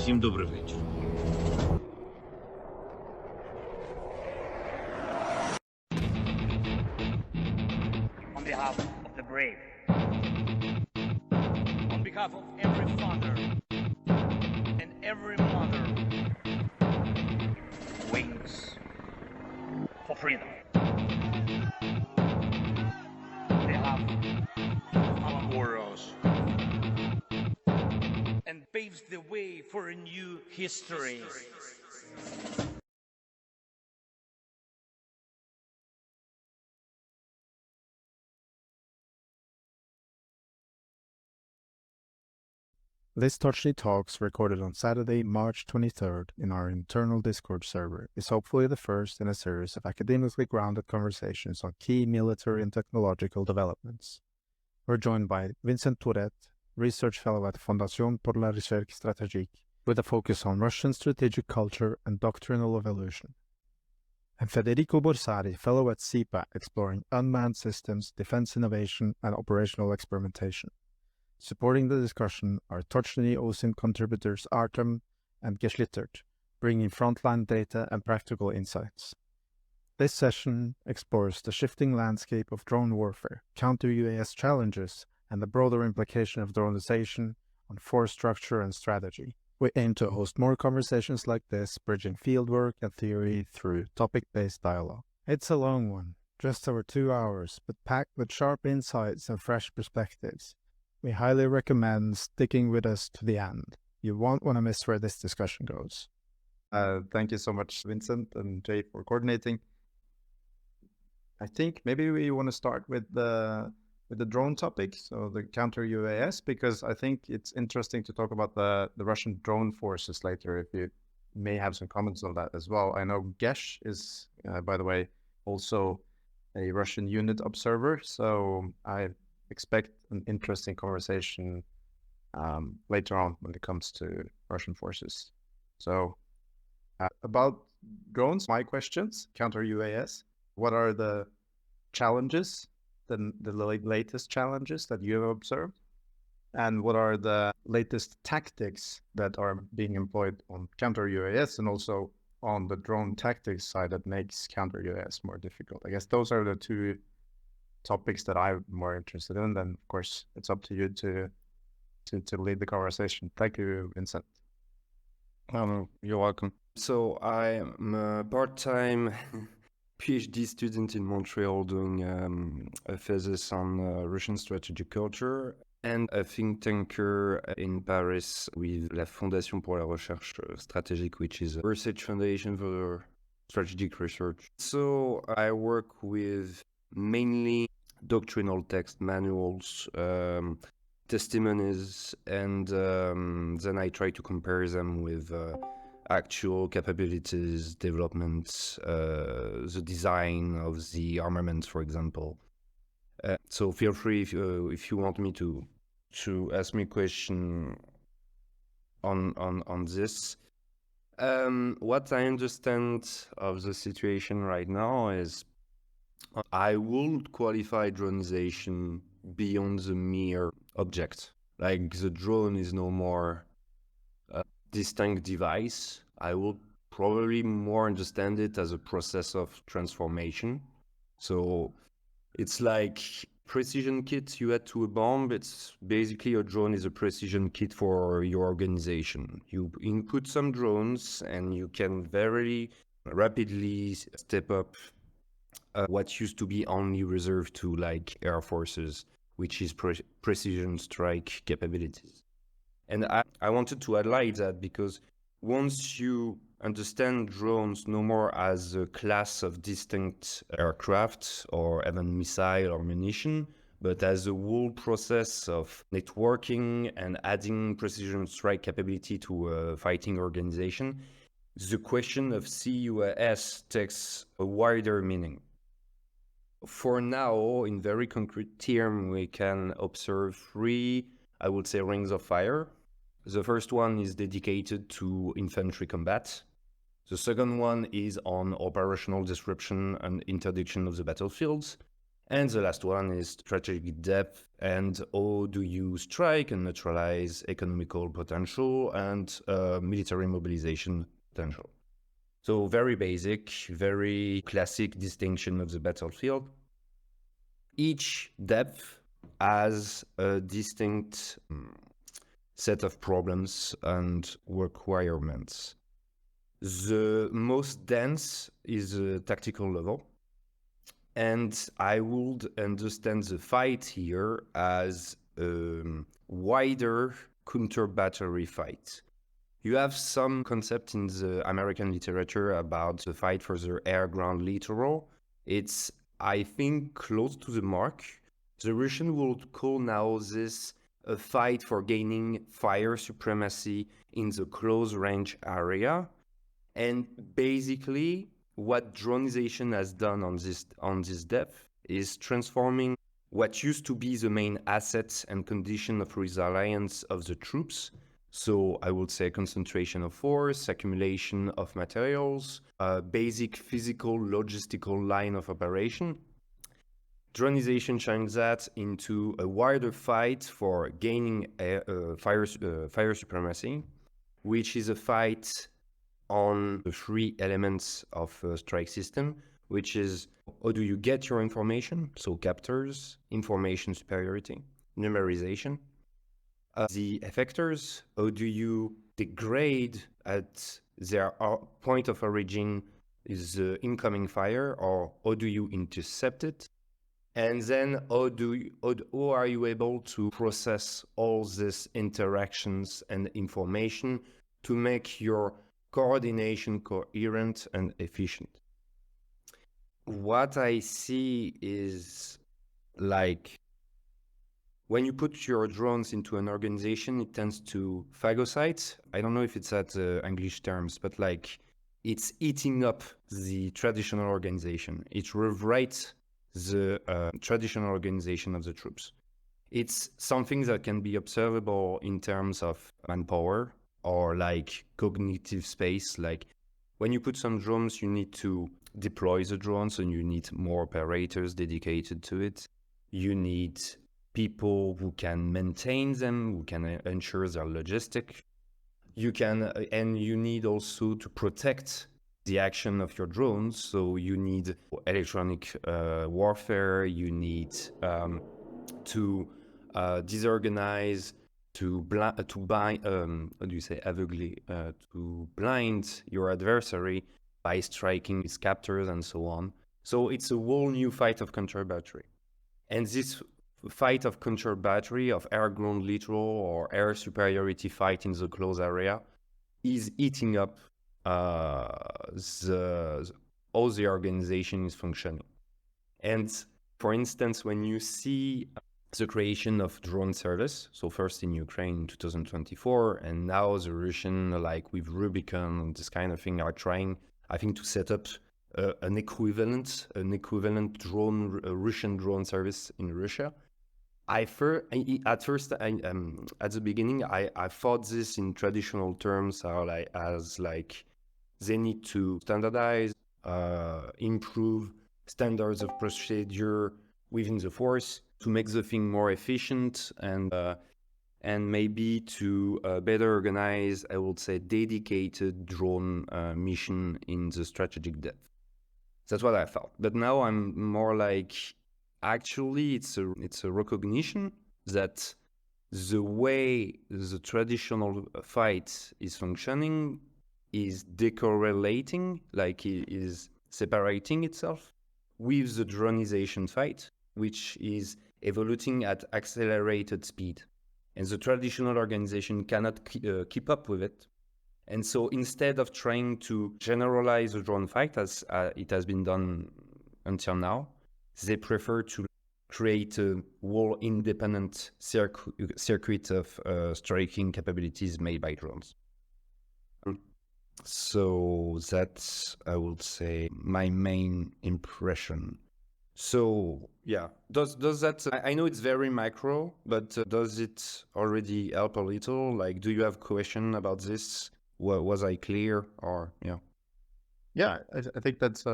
Всім добрий вечір. On behalf of the brave, on behalf of every father and every mother who waits for freedom, on behalf of our warriors, and paves the way for a new history. This Tochnyi Talks, recorded on Saturday, March 23rd in our internal Discord server, is hopefully the first in a series of academically grounded conversations on key military and technological developments. We're joined by Vincent Touret, research fellow at Fondation pour la Recherche Stratégique, with a focus on Russian strategic culture and doctrinal evolution, and Federico Borsari, fellow at SIPA, exploring unmanned systems, defense innovation, and operational experimentation. Supporting the discussion are Tochnyi OSINT contributors Artem and Geschlittert, bringing frontline data and practical insights. This session explores the shifting landscape of drone warfare, counter-UAS challenges, and the broader implication of dronization on force structure and strategy. We aim to host more conversations like this, bridging fieldwork and theory through topic-based dialogue. It's a long one, just over 2 hours, but packed with sharp insights and fresh perspectives. We highly recommend sticking with us to the end. You won't want to miss where this discussion goes. Thank you so much, Vincent and Jay, for coordinating. I think maybe we want to start with the drone topic, so the counter-UAS, because I think it's interesting to talk about the Russian drone forces later, if you may have some comments on that as well. I know Gesh is, by the way, also a Russian unit observer, so I expect an interesting conversation later on when it comes to Russian forces. So about drones, my questions, counter-UAS, what are the challenges, the latest challenges that you have observed? And what are the latest tactics that are being employed on counter-UAS and also on the drone tactics side that makes counter-UAS more difficult? I guess those are the two topics that I'm more interested in. Then, of course, it's up to you to lead the conversation. Thank you, Vincent. You're welcome. So I'm a part-time PhD student in Montreal doing a thesis on Russian strategic culture, and a think tanker in Paris with la Fondation pour la Recherche Stratégique, which is a research foundation for strategic research. So I work with mainly doctrinal text manuals, testimonies, and then I try to compare them with actual capabilities, developments, the design of the armament, for example. So feel free if you want me to ask me a question on this. What I understand of the situation right now is I would qualify dronization beyond the mere object. Like, the drone is no more a distinct device. I would probably more understand it as a process of transformation. So it's like precision kit you add to a bomb. It's basically a drone is a precision kit for your organization. You input some drones and you can very rapidly step up what used to be only reserved to like air forces, which is precision strike capabilities. And I wanted to highlight that because once you understand drones no more as a class of distinct aircraft or even missile or munition, but as a whole process of networking and adding precision strike capability to a fighting organization, the question of CUAS takes a wider meaning. For now, in very concrete terms, we can observe 3, I would say, rings of fire. The first one is dedicated to infantry combat. The second one is on operational disruption and interdiction of the battlefields. And the last one is strategic depth and how do you strike and neutralize economical potential and military mobilization potential. So very basic, very classic distinction of the battlefield. Each depth has a distinct set of problems and requirements. The most dense is a tactical level. And I would understand the fight here as a wider counter-battery fight. You have some concept in the American literature about the fight for the air-ground littoral. It's, I think, close to the mark. The Russian would call now this a fight for gaining fire supremacy in the close-range area. And basically, what Dronization has done on this depth is transforming what used to be the main assets and condition of resilience of the troops. So I would say concentration of force, accumulation of materials, a basic physical logistical line of operation. Dronization changed that into a wider fight for gaining fire supremacy, which is a fight on the three elements of a strike system, which is how do you get your information, so captors, information superiority, numerization, the effectors, how do you degrade at their point of origin is the incoming fire, or how do you intercept it, and then how are you able to process all these interactions and information to make your coordination coherent and efficient. What I see is like when you put your drones into an organization, it tends to phagocyte. I don't know if it's at English terms, but like it's eating up the traditional organization. It rewrites the traditional organization of the troops. It's something that can be observable in terms of manpower, or like cognitive space. Like when you put some drones, you need to deploy the drones and you need more operators dedicated to it. You need people who can maintain them, who can ensure their logistic. And you need also to protect the action of your drones. So you need electronic warfare, you need to disorganize, to blind your adversary by striking his captors and so on. So it's a whole new fight of counter-battery. And this fight of counter-battery, of air-ground littoral or air superiority fight in the close area is eating up how the organization is functioning. And for instance, when you see the creation of drone service, so first in Ukraine in 2024, and now the Russian, like with Rubicon and this kind of thing, are trying, I think, to set up an equivalent drone, Russian drone service in Russia. At the beginning, I thought this in traditional terms as like they need to standardize, improve standards of procedure within the force to make the thing more efficient and maybe to better organize, I would say, dedicated drone mission in the strategic depth. That's what I thought. But now I'm more like, actually, it's a recognition that the way the traditional fight is functioning is decorrelating, like it is separating itself with the dronization fight, which is evolving at accelerated speed. And the traditional organization cannot keep up with it. And so instead of trying to generalize the drone fight, as it has been done until now, they prefer to create a whole independent circuit of striking capabilities made by drones. So that's, I would say, my main impression. So yeah, does that, I know it's very macro, but does it already help a little? Like, do you have a question about this? Was I clear, or yeah? Yeah, I think that's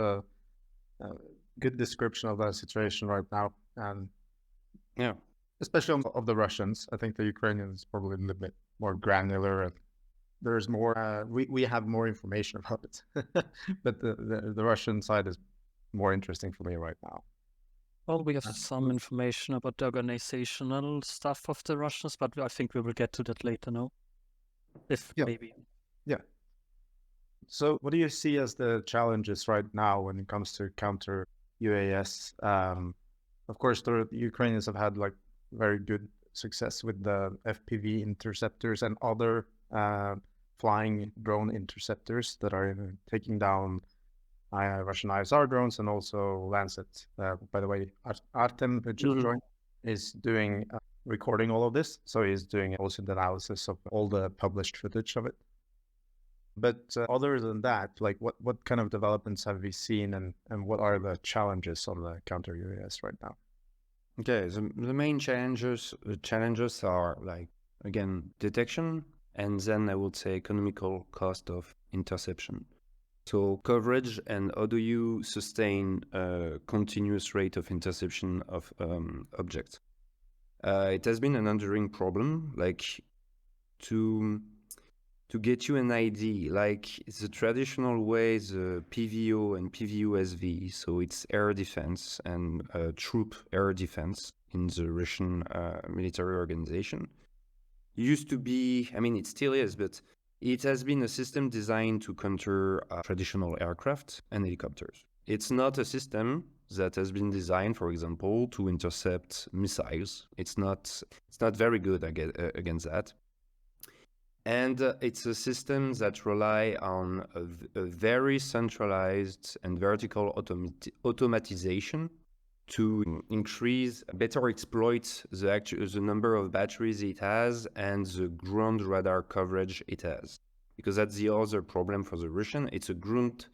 good description of the situation right now, and Yeah. especially of the Russians. I think the Ukrainians probably a little bit more granular, and there's more. We have more information about it, but the Russian side is more interesting for me right now. Well, we have some information about the organizational stuff of the Russians, but I think we will get to that later, no? If Yeah. maybe. So, what do you see as the challenges right now when it comes to counter UAS? Of course, the Ukrainians have had like very good success with the FPV interceptors and other flying drone interceptors that are taking down Russian ISR drones and also Lancet. By the way, Artem, who just joined, is doing recording all of this, so he's doing also the analysis of all the published footage of it. But other than that, like what kind of developments have we seen, and what are the challenges on the counter UAS right now? Okay, the main challenges are like, again, detection, and then I would say economical cost of interception. So coverage, and how do you sustain a continuous rate of interception of objects? It has been an enduring problem, like to get you an idea, like the traditional way, the PVO and PVUSV, so it's air defense and troop air defense in the Russian military organization, used to be, I mean, it still is, but it has been a system designed to counter traditional aircraft and helicopters. It's not a system that has been designed, for example, to intercept missiles. It's not very good against that. And it's a system that rely on a very centralized and vertical automatization to increase, better exploit the number of batteries it has and the ground radar coverage it has. Because that's the other problem for the Russian. It's a ground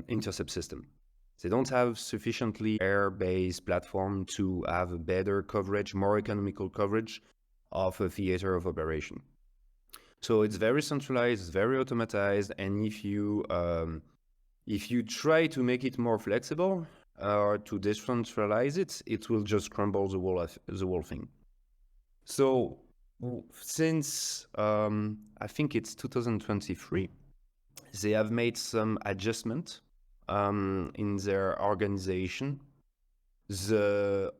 intercept system. They don't have sufficiently air-based platform to have a better coverage, more economical coverage of a theater of operation. So it's very centralized, it's very automatized, and if you try to make it more flexible or to decentralize it, it will just crumble the whole thing. So since I think it's 2023, they have made some adjustment in their organization.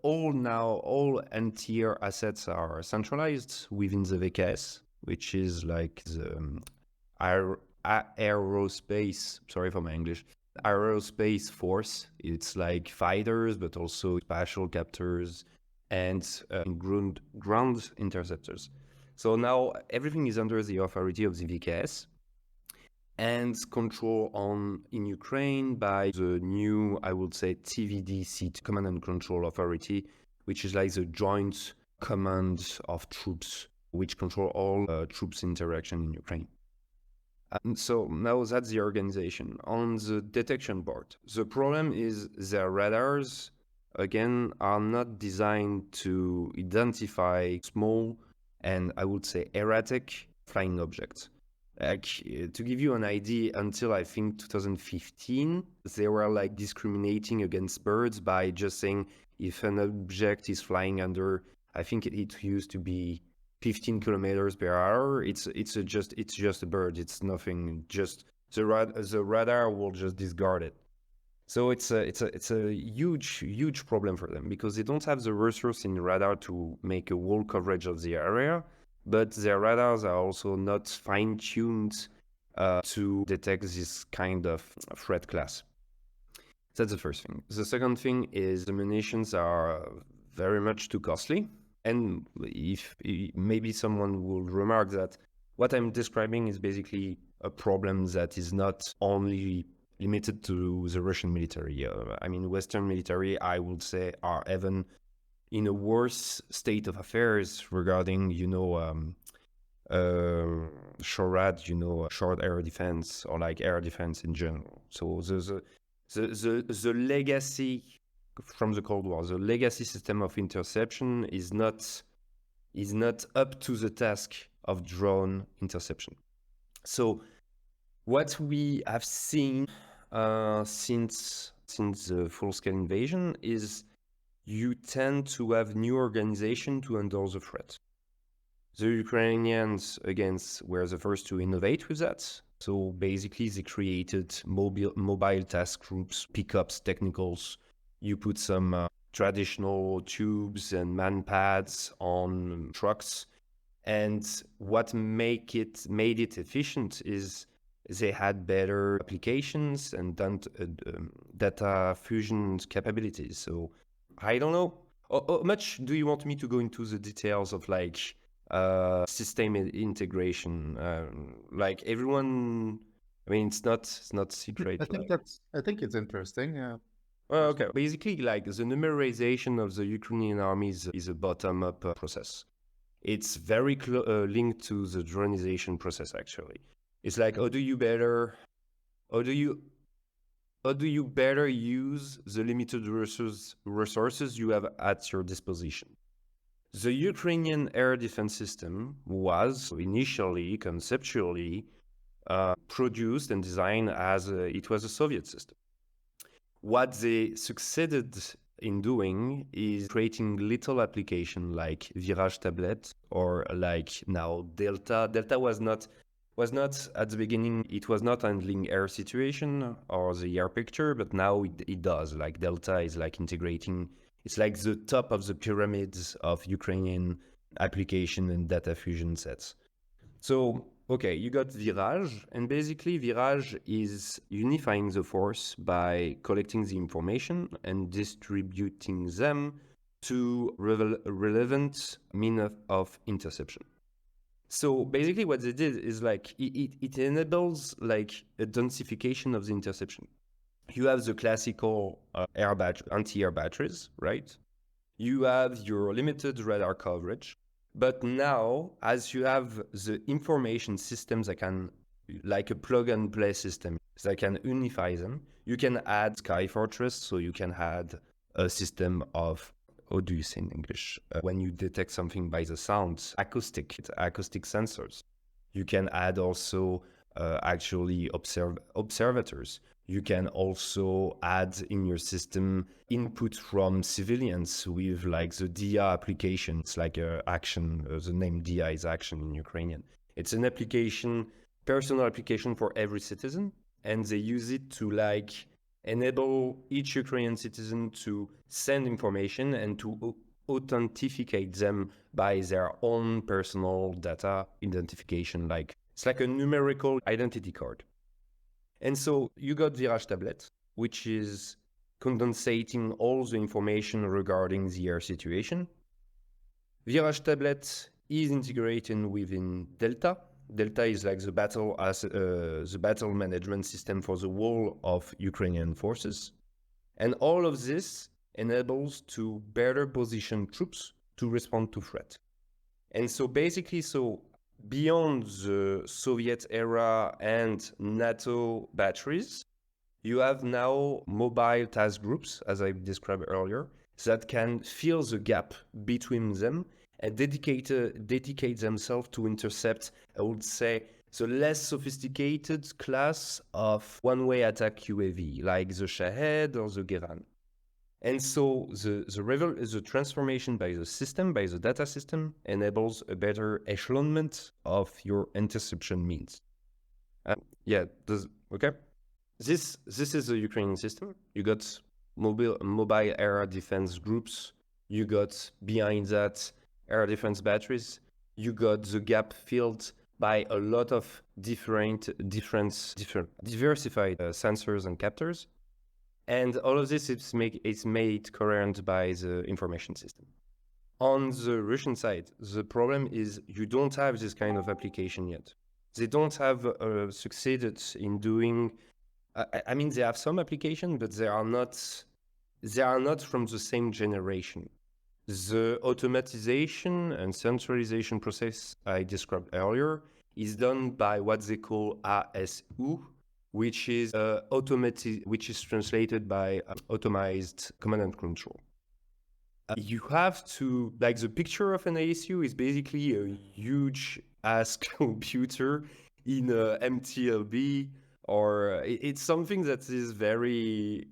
All NTR assets are centralized within the VKS, which is like the aerospace, sorry for my English, aerospace force. It's like fighters, but also spatial captors and ground interceptors. So now everything is under the authority of the VKS and control in Ukraine by the new, I would say, TVD, Command and Control Authority, which is like the joint command of troops, which control all troops interaction in Ukraine. And so now that's the organization. On the detection part, the problem is their radars, again, are not designed to identify small and, I would say, erratic flying objects. Like, to give you an idea, until I think 2015, they were like discriminating against birds by just saying if an object is flying under, I think it used to be 15 kilometers per hour, it's just a bird. It's nothing. Just the radar will just discard it. So it's a huge problem for them because they don't have the resource in radar to make a whole coverage of the area. But their radars are also not fine-tuned to detect this kind of threat class. That's the first thing. The second thing is the munitions are very much too costly. And if maybe someone will remark that what I'm describing is basically a problem that is not only limited to the Russian military. I mean, Western military, I would say, are even in a worse state of affairs regarding, SHORAD, short air defense, or like air defense in general. So the legacy from the Cold War, the legacy system of interception is not up to the task of drone interception. So what we have seen since since the full-scale invasion is you tend to have new organization to handle the threat. The Ukrainians, again, were the first to innovate with that. So basically, they created mobile task groups, pickups, technicals. You put some traditional tubes and man pads on trucks. And what made it efficient is they had better applications and data fusion capabilities. So I don't know. How much do you want me to go into the details of like system integration? Like everyone, I mean, it's not secret. I think it's interesting. Yeah. Well, okay. Basically, like the numerization of the Ukrainian army is a bottom-up process. It's very linked to the dronization process. Actually, it's like how do you better use the limited resources you have at your disposition. The Ukrainian air defense system was initially, conceptually, produced and designed as it was a Soviet system. What they succeeded in doing is creating little application like Virage Tablet or like now Delta. Delta was not at the beginning, it was not handling air situation or the air picture, but now it does. Like Delta is like integrating, it's like the top of the pyramids of Ukrainian application and data fusion sets. So, okay, you got Virage, and basically Virage is unifying the force by collecting the information and distributing them to relevant mean of interception. So basically what they did is like it enables like a densification of the interception. You have the classical anti-air batteries, right? You have your limited radar coverage. But now, as you have the information systems that can, like a plug and play system, that can unify them, you can add Sky Fortress, so you can add a system of, how do you say in English? When you detect something by the sound, acoustic sensors. You can add also actually observators. You can also add in your system input from civilians with like the DIA application. It's like action, the name DIA is action in Ukrainian. It's an application, personal application for every citizen. And they use it to like enable each Ukrainian citizen to send information and to authenticate them by their own personal data identification. Like it's like a numerical identity card. And so you got Virage Tablet, which is condensating all the information regarding the air situation. Virage Tablet is integrated within Delta. Delta is like the battle management system for the whole of Ukrainian forces. And all of this enables to better position troops to respond to threat. And so basically, beyond the Soviet era and NATO batteries, you have now mobile task groups, as I described earlier, that can fill the gap between them and dedicate themselves to intercept, I would say, the less sophisticated class of one-way attack UAV, like the Shahed or the Geran. And so the transformation by the system, by the data system, enables a better echelonment of your interception means. Okay. This is the Ukrainian system. You got mobile air defense groups. You got behind that air defense batteries. You got the gap filled by a lot of different diversified sensors and captors. And all of this is made coherent by the information system. On the Russian side, the problem is you don't have this kind of application yet. They don't have succeeded in doing. I mean, they have some application, but they are not from the same generation. The automatization and centralization process I described earlier is done by what they call ASU, which is which is translated by automized command and control. You have to, like, the picture of an ASU is basically a huge ass computer in a MTLB, or it's something that is very,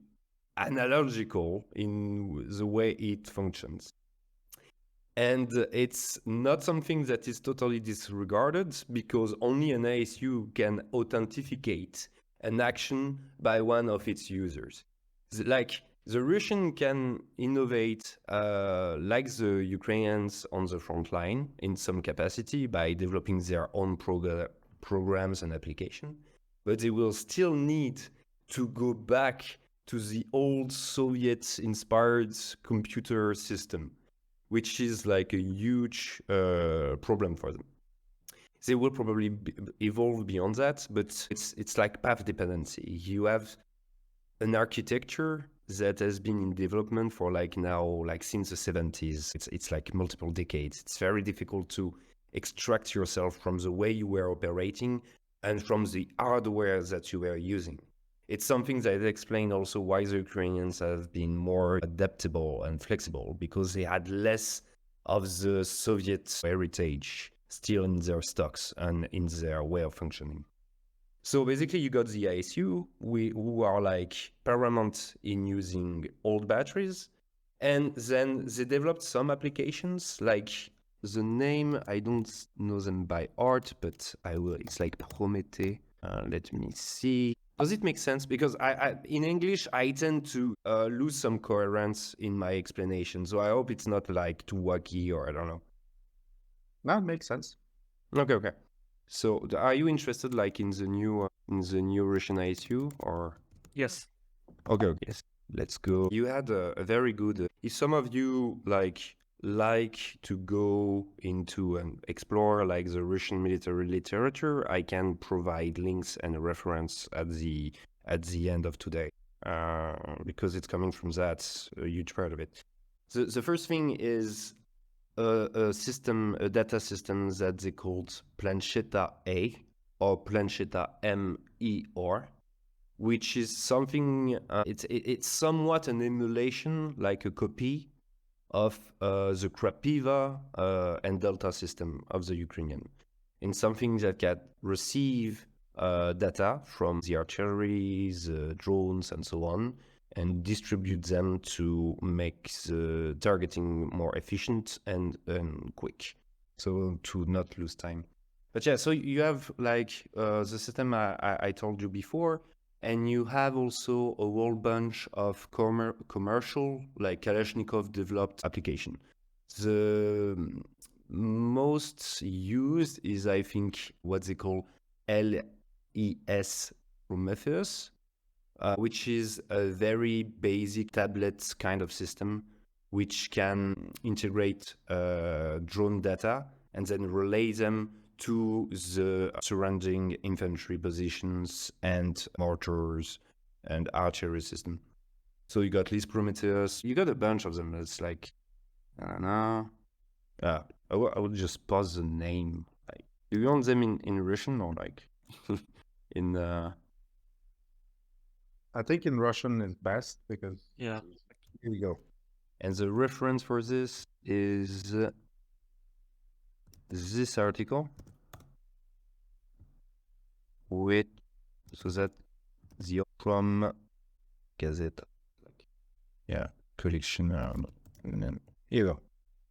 analogical in the way it functions. And it's not something that is totally disregarded, because only an ASU can authenticate an action by one of its users. Like the Russian can innovate like the Ukrainians on the front line in some capacity by developing their own programs and application, but they will still need to go back to the old Soviet-inspired computer system, which is like a huge problem for them. They will probably evolve beyond that, but it's like path dependency. You have an architecture that has been in development for like since the 70s. It's like multiple decades. It's very difficult to extract yourself from the way you were operating and from the hardware that you were using. It's something that explains also why the Ukrainians have been more adaptable and flexible, because they had less of the Soviet heritage still in their stocks and in their way of functioning. So basically you got the ISU, who are like paramount in using old batteries. And then they developed some applications, like the name, I don't know them by heart, but I will. It's like Prométhée. Let me see. Does it make sense? Because I in English, I tend to lose some coherence in my explanation. So I hope it's not like too wacky, or I don't know. No, it makes sense. Okay. So are you interested like in the new Russian ISU, or? Yes. Okay. Yes. Let's go. You had a very good. If some of you like to go into and explore like the Russian military literature, I can provide links and a reference at the end of today, because it's coming from that, a huge part of it. The first thing is a data system that they called Planchetta A or Planchetta MER, which is something, it's somewhat an emulation, like a copy of the Krapiva and Delta system of the Ukrainian, in something that can receive data from the artillery, the drones, and so on, and distribute them to make the targeting more efficient and quick, so to not lose time. But yeah, so you have like the system I told you before, and you have also a whole bunch of commercial, like Kalashnikov developed application. The most used is, I think, what they call LES Prometheus, which is a very basic tablet kind of system, which can integrate drone data and then relay them to the surrounding infantry positions and mortars and artillery system. So you got Lys Prometheus, you got a bunch of them. It's like, I don't know. I would just pause the name. Like, do you want them in Russian or like in I think in Russian is best, because Yeah. here we go. And the reference for this is this article, with so that the from Gazette, like, yeah, collection, and then here you go.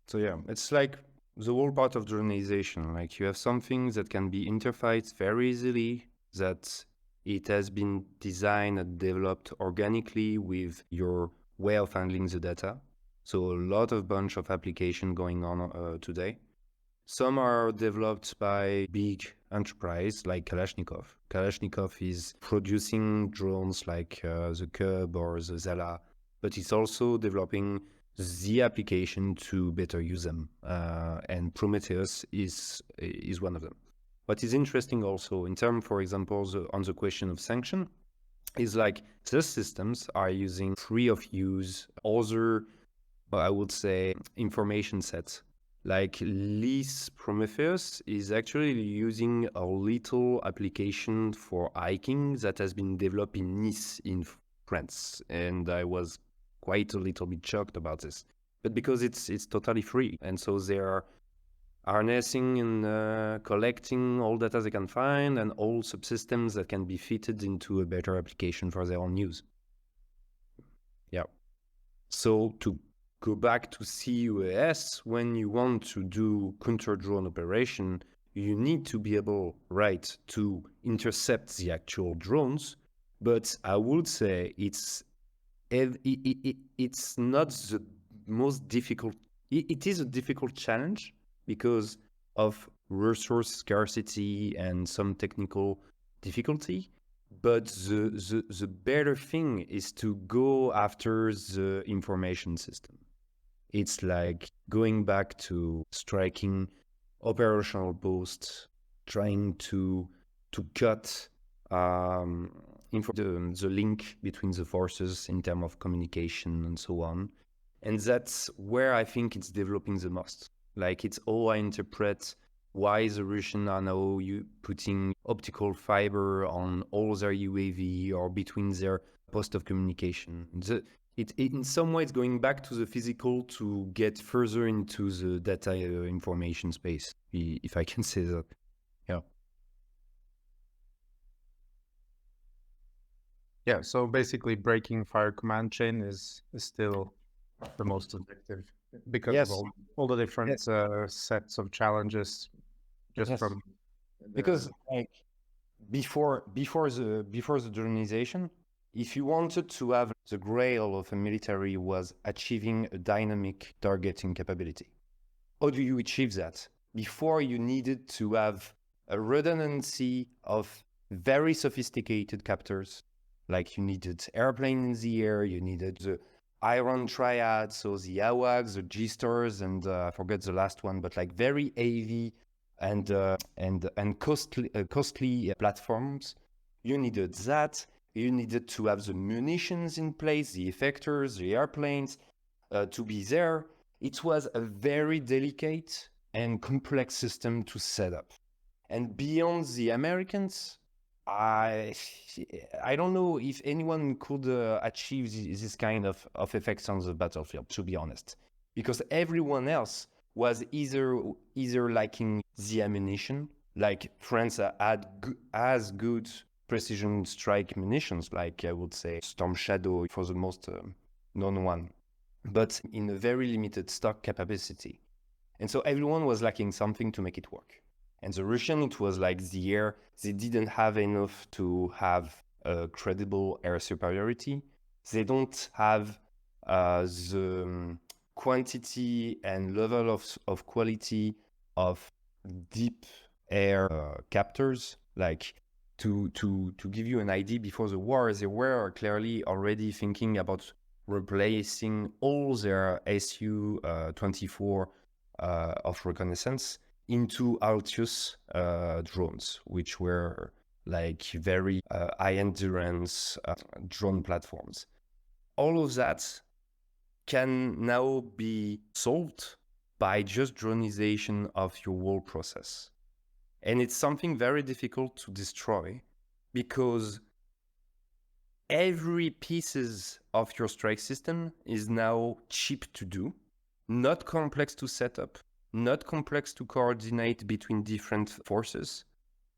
So yeah, it's like the whole part of dronization. Like you have something that can be interfaced very easily, that it has been designed and developed organically with your way of handling the data. So a lot of bunch of application going on today. Some are developed by big enterprise like Kalashnikov. Kalashnikov is producing drones like the Cub or the Zala, but it's also developing the application to better use them. And Prometheus is one of them. What is interesting also in terms, for example, on the question of sanction, is like these systems are using free of use other, I would say, information sets. Like Lys Prometheus is actually using a little application for hiking that has been developed in Nice in France, and I was quite a little bit shocked about this. But because it's totally free, and so they are harnessing and collecting all data they can find and all subsystems that can be fitted into a better application for their own use. So to go back to CUAS, when you want to do counter-drone operation, you need to be able, right, to intercept the actual drones. But I would say it's not the most difficult. It is a difficult challenge because of resource scarcity and some technical difficulty. But the better thing is to go after the information system. It's like going back to striking operational posts, trying to cut the link between the forces in terms of communication and so on. And that's where I think it's developing the most. Like it's how I interpret why the Russians are now putting optical fiber on all their UAV or between their post of communication. It in some ways going back to the physical to get further into the data information space, if I can say that. Yeah. Yeah, so basically breaking fire command chain is still the most effective because Yes. of all the different sets of challenges just Yes. from Because like before the Dronization, if you wanted to have the grail of a military was achieving a dynamic targeting capability. How do you achieve that? Before you needed to have a redundancy of very sophisticated captors, like you needed airplane in the air, you needed the iron triad, so the AWACS, the G-stars, and I forget the last one, but like very heavy and costly platforms. You needed that. You needed to have the munitions in place, the effectors, the airplanes to be there. It was a very delicate and complex system to set up. And beyond the Americans, I don't know if anyone could achieve this kind of effects on the battlefield, to be honest, because everyone else was either lacking the ammunition, like France had as good precision strike munitions, like I would say Storm Shadow for the most known one, but in a very limited stock capacity. And so everyone was lacking something to make it work. And the Russian, it was like the air, they didn't have enough to have a credible air superiority. They don't have the quantity and level of quality of deep air captors. Like to give you an idea, before the war, they were clearly already thinking about replacing all their Su-24 of reconnaissance into Altius drones, which were like very high endurance drone platforms. All of that can now be solved by just dronization of your whole process. And it's something very difficult to destroy because every pieces of your strike system is now cheap to do, not complex to set up, not complex to coordinate between different forces.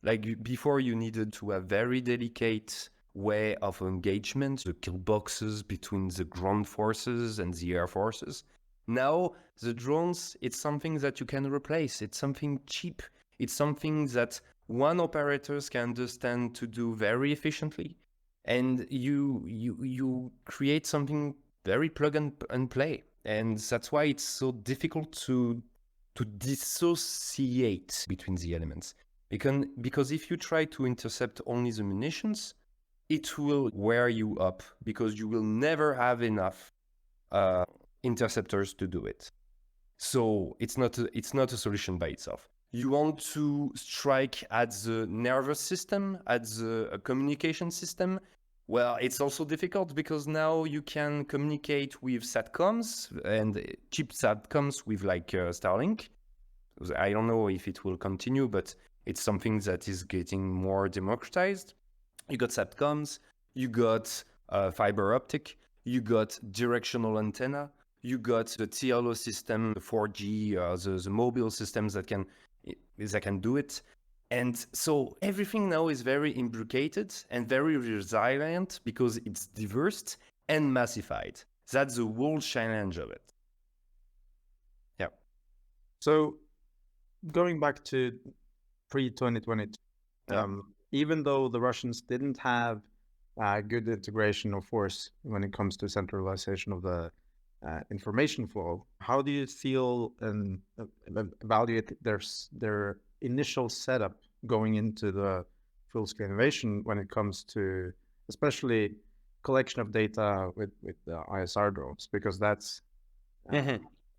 Like before, you needed to have very delicate way of engagement, the kill boxes between the ground forces and the air forces. Now, the drones, it's something that you can replace. It's something cheap. It's something that one operators can understand to do very efficiently. And you create something very plug and play. And that's why it's so difficult to dissociate between the elements. Because if you try to intercept only the munitions, it will wear you up because you will never have enough interceptors to do it. So it's not a solution by itself. You want to strike at the nervous system, at the communication system. Well, it's also difficult because now you can communicate with SATCOMs and cheap SATCOMs with like Starlink. I don't know if it will continue, but it's something that is getting more democratized. You got SATCOMs, you got fiber optic, you got directional antenna, you got the TLO system, the 4G, the mobile systems that can do it. And so everything now is very imbricated and very resilient because it's diverse and massified. That's the whole challenge of it. Yeah. So going back to pre-2022, even though the Russians didn't have good integration of force when it comes to centralization of the information flow, how do you feel and evaluate their initial setup going into the full-scale invasion when it comes to especially collection of data with the ISR drones? Because that's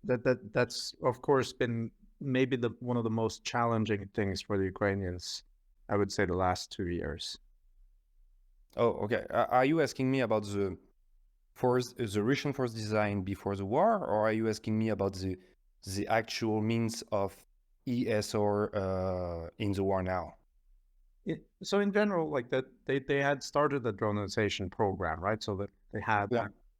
that's of course been maybe one of the most challenging things for the Ukrainians, I would say, the last 2 years. Oh, okay. Are you asking me about the Russian force design before the war, or are you asking me about the actual means of ESR in the war now? So in general, like that, they had started the dronization program, right? So that they had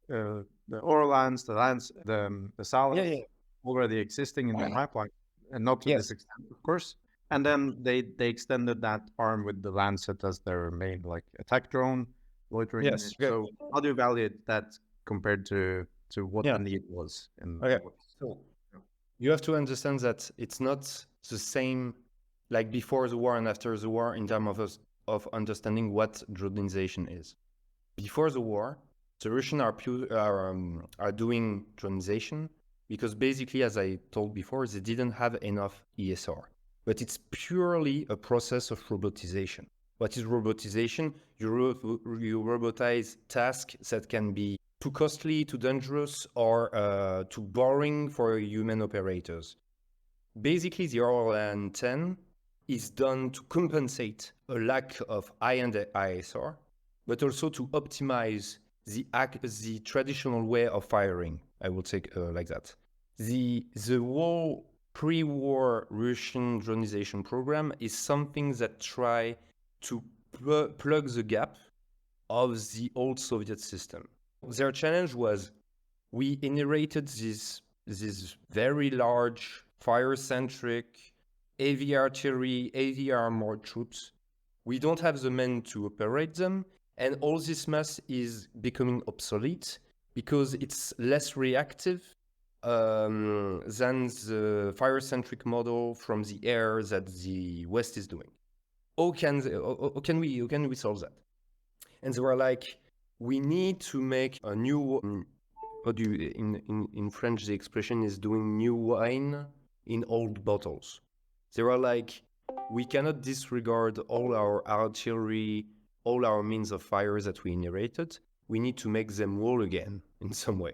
the Orlans, the Salas already existing in the pipeline, and not to this extent, of course. And then they extended that arm with the Lancet as their main like attack drone, loitering unit. So how do you evaluate that compared to what the need was? So you have to understand that it's not the same like before the war and after the war in terms of understanding what dronization is. Before the war, the Russians are doing dronization because basically, as I told before, they didn't have enough ESR. But it's purely a process of robotization. What is robotization? You robotize tasks that can be too costly, too dangerous, or too boring for human operators. Basically, the Orlan 10 is done to compensate a lack of high-end ISR, but also to optimize the traditional way of firing, I would say like that. The whole pre-war Russian dronization program is something that try to plug the gap of the old Soviet system. Their challenge was we inherited this very large, fire-centric, heavy artillery, heavy armored troops. We don't have the men to operate them, and all this mass is becoming obsolete because it's less reactive than the fire-centric model from the air that the West is doing. How can we solve that? And they were like, we need to make a new. What do you in French? The expression is doing new wine in old bottles. They were like, we cannot disregard all our artillery, all our means of fire that we inherited. We need to make them whole again in some way.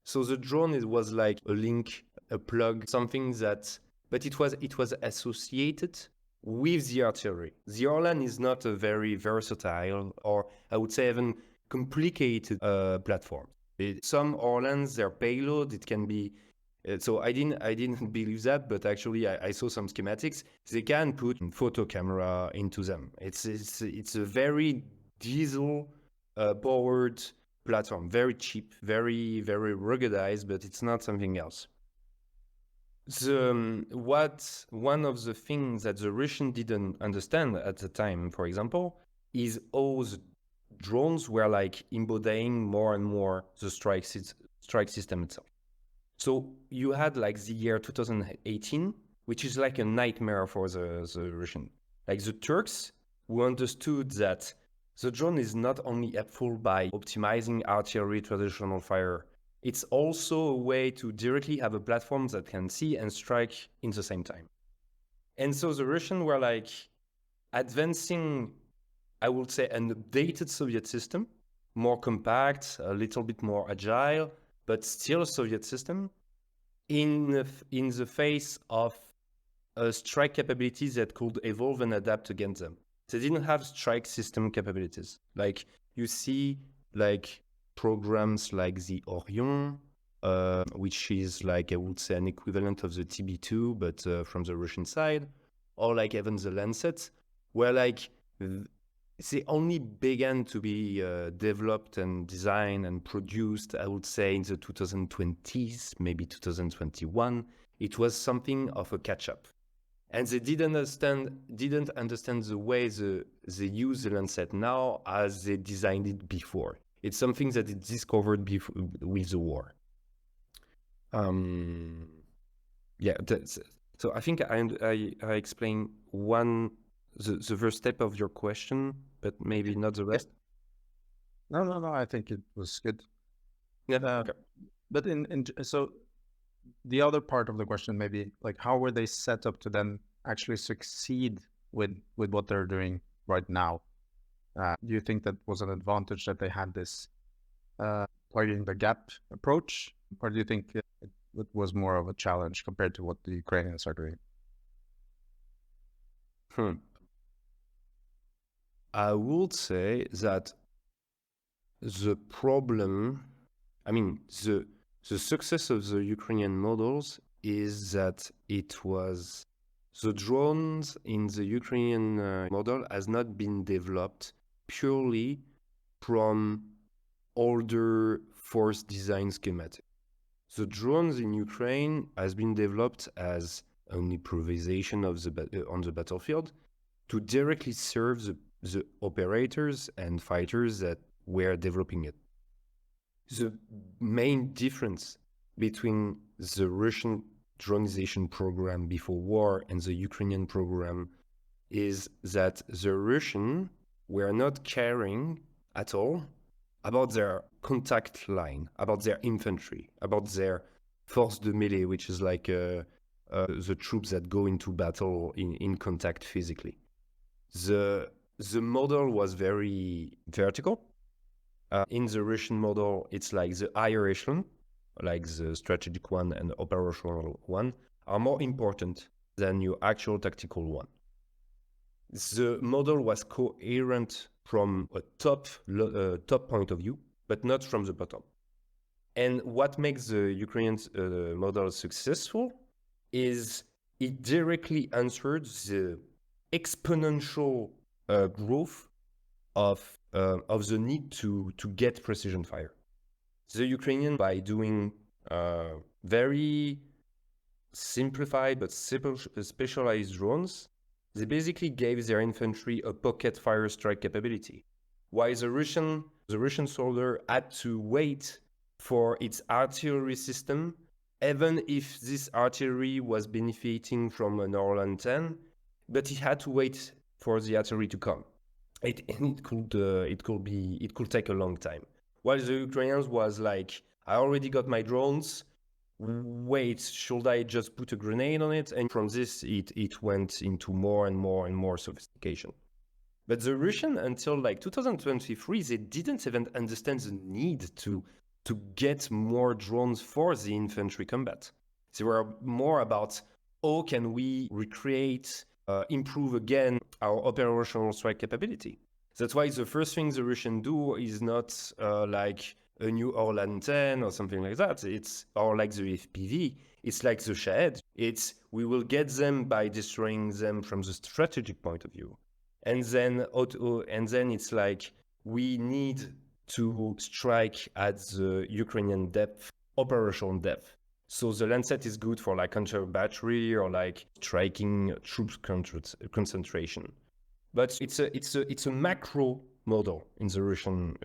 So the drone, it was like a link, a plug, something that, but it was associated with the artillery. The Orlan is not a very versatile, or I would say even complicated platform. Some Orlans, their payload, it can be. So I didn't believe that, but actually I saw some schematics. They can put a photo camera into them. It's a very diesel powered platform, very cheap, very ruggedized, but it's not something else. One of the things that the Russians didn't understand at the time, for example, is how the drones were like embodying more and more the strike system itself. So you had like the year 2018, which is like a nightmare for the Russian. Like the Turks, who understood that the drone is not only helpful by optimizing artillery traditional fire, it's also a way to directly have a platform that can see and strike in the same time. And so the Russians were like advancing, I would say, an updated Soviet system, more compact, a little bit more agile, but still a Soviet system, in the face of strike capabilities that could evolve and adapt against them. They didn't have strike system capabilities. Like you see, like programs like the Orion, which is like, I would say, an equivalent of the TB2, but from the Russian side, or like even the Lancet, where like they only began to be developed and designed and produced, I would say, in the 2020s, maybe 2021. It was something of a catch-up. And they didn't understand the way they use the Lancet now as they designed it before. It's something that is discovered with the war. Yeah, so I think I explained the first step of your question, but maybe not the rest. No. I think it was good. Yeah. Okay. But so the other part of the question, maybe like how were they set up to then actually succeed with what they're doing right now? Do you think that was an advantage that they had this plugging the gap approach, or do you think it was more of a challenge compared to what the Ukrainians are doing? I would say that the problem, I mean, the success of the Ukrainian models is that it was the drones in the Ukrainian model has not been developed purely from older force design schematic. The drones in Ukraine has been developed as an improvisation of on the battlefield to directly serve the operators and fighters that were developing it. The main difference between the Russian dronization program before war and the Ukrainian program is that the Russians were not caring at all about their contact line, about their infantry, about their force de mêlée, which is like the troops that go into battle in contact physically. The model was very vertical. In the Russian model, it's like the higher echelon, like the strategic one and the operational one, are more important than your actual tactical one. The model was coherent from a top point of view, but not from the bottom. And what makes the Ukrainian model successful is it directly answered the exponential growth of the need to get precision fire. The Ukrainian, by doing very simplified but specialized drones, they basically gave their infantry a pocket fire strike capability, while the Russian soldier had to wait for its artillery system, even if this artillery was benefiting from an Orlan 10, but he had to wait for the artillery to come. It could take a long time. While the Ukrainians was like, I already got my drones. Wait, should I just put a grenade on it? And from this, it went into more and more sophistication. But the Russian, until like 2023, they didn't even understand the need to get more drones for the infantry combat. They were more about, how can we recreate, improve again our operational strike capability? That's why the first thing the Russians do is not like a new Orlan 10 or something like that. Or like the FPV. It's like the Shahed. We will get them by destroying them from the strategic point of view. And then it's like we need to strike at the Ukrainian depth, operational depth. So the Lancet is good for like counter battery or like striking troops concentration. But it's a macro model in the Russian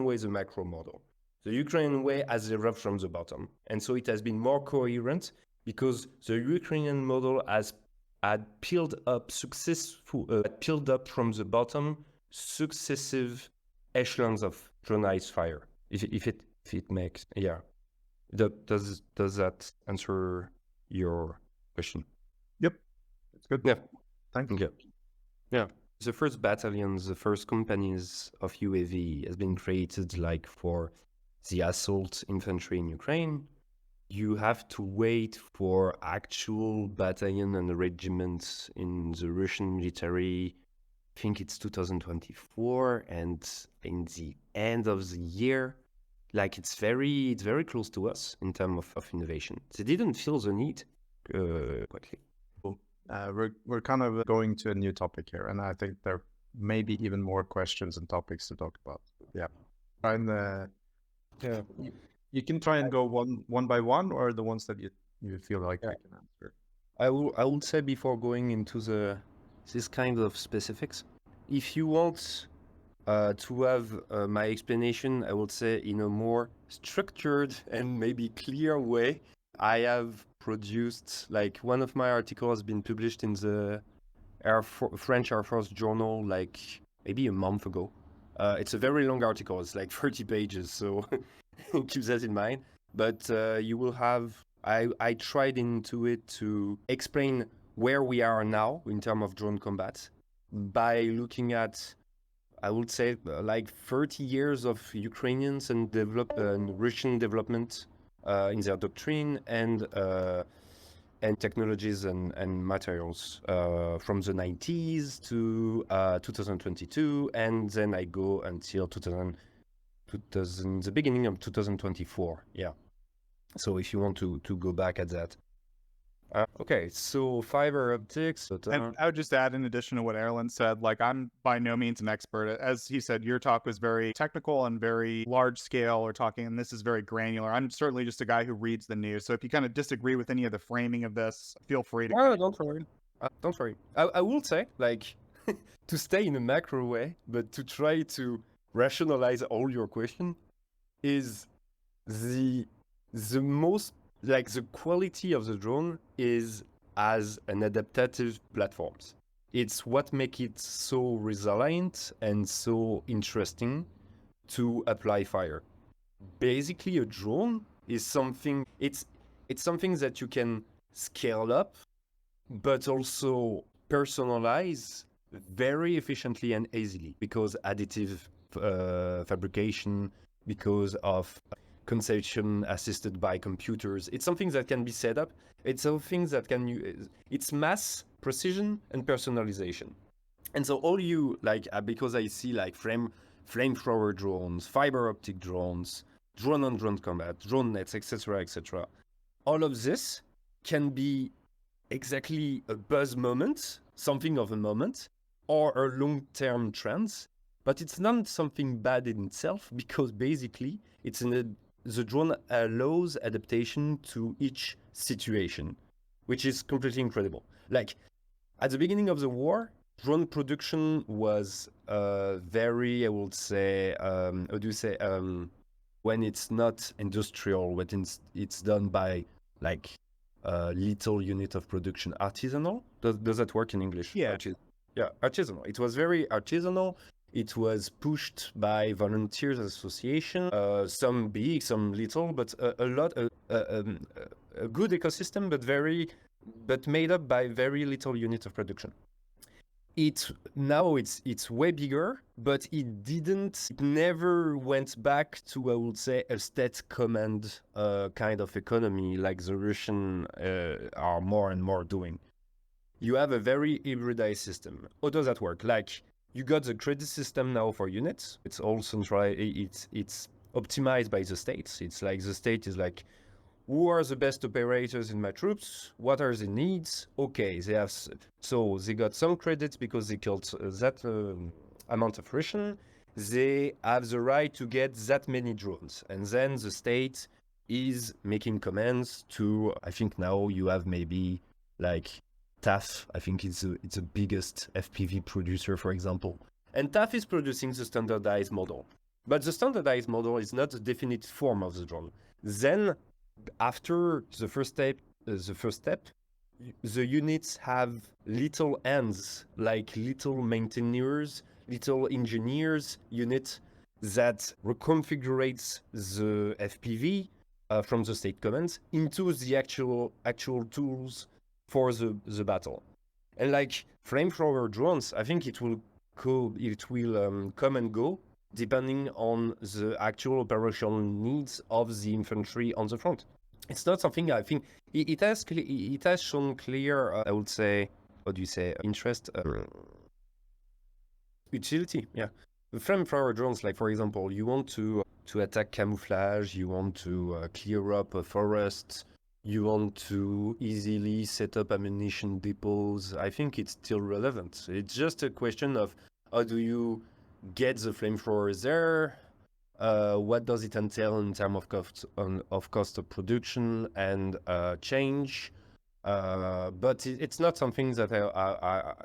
way is a macro model. The Ukrainian way has evolved from the bottom, and so it has been more coherent because the Ukrainian model had peeled up from the bottom successive echelons of dronized fire. If it makes does that answer your question? Yep, it's good. Yeah, thanks. Okay. Yeah. The first battalions, the first companies of UAV has been created like for the assault infantry in Ukraine. You have to wait for actual battalion and regiments in the Russian military. I think it's 2024, and in the end of the year, like it's very close to us in terms of innovation. They didn't feel the need quickly. We're kind of going to a new topic here, and I think there may be even more questions and topics to talk about. Yeah, you can try and go one by one, or the ones that you feel like you can answer. I would say before going into this kind of specifics, if you want To have my explanation, I would say, in a more structured and maybe clear way, I have produced, like, one of my articles has been published in the French Air Force Journal, like, maybe a month ago. It's a very long article. It's like 30 pages, so keep that in mind. But you will have, I tried into it to explain where we are now in terms of drone combat by looking at, I would say, like 30 years of Ukrainians and Russian development in their doctrine and technologies and materials from the 90s to 2022, and then I go until the beginning of 2024. Yeah. So if you want to go back at that. Okay, so fiber optics. And I would just add, in addition to what Erlen said, like, I'm by no means an expert. As he said, your talk was very technical and very large scale or talking, and this is very granular. I'm certainly just a guy who reads the news. So if you kind of disagree with any of the framing of this, feel free to. Oh, don't worry. Don't worry. I will say, like, to stay in a macro way, but to try to rationalize all your question is the most, like, the quality of the drone is as an adaptive platforms. It's what makes it so resilient and so interesting to apply fire. Basically, a drone is something, it's something that you can scale up, but also personalize very efficiently and easily because additive fabrication, because of conception assisted by computers. It's something that can be set up. It's something that it's mass, precision, and personalization. And so all you, like, because I see, like, flamethrower drones, fiber optic drones, drone-on-drone combat, drone nets, etc., etc. All of this can be exactly a buzz moment, something of a moment, or a long-term trend, but it's not something bad in itself because basically the drone allows adaptation to each situation, which is completely incredible. Like, at the beginning of the war, drone production was very, I would say, when it's not industrial, when it's done by, like, a little unit of production, artisanal. Does that work in English? Yeah. Artisanal. It was very artisanal. It was pushed by volunteers association, some big, some little, but a lot, a good ecosystem, but made up by very little unit of production. Now it's way bigger, but it never went back to, I would say, a state command kind of economy like the Russian are more and more doing. You have a very hybridized system. How does that work? Like, you got the credit system now for units. It's all centralized. It's optimized by the states. It's like the state is like, who are the best operators in my troops? What are the needs? Okay, they got some credits because they killed that amount of Russian. They have the right to get that many drones, and then the state is making commands to. I think now you have maybe, like, TAF, I think it's the biggest FPV producer, for example. And TAF is producing the standardized model. But the standardized model is not the definite form of the drone. Then, after the first step, the units have little hands, like little maintainers, little engineers unit that reconfigurates the FPV from the state commands into the actual tools for the battle. And like flamethrower drones, I think it will come and go depending on the actual operational needs of the infantry on the front. It's not something, I think it has shown clear, I would say, what do you say, interest, utility. Yeah, the flamethrower drones, like, for example, you want to attack camouflage, you want to clear up a forest, you want to easily set up ammunition depots. I think it's still relevant. It's just a question of how do you get the flamethrowers there? What does it entail in terms of cost of production and change? But it's not something that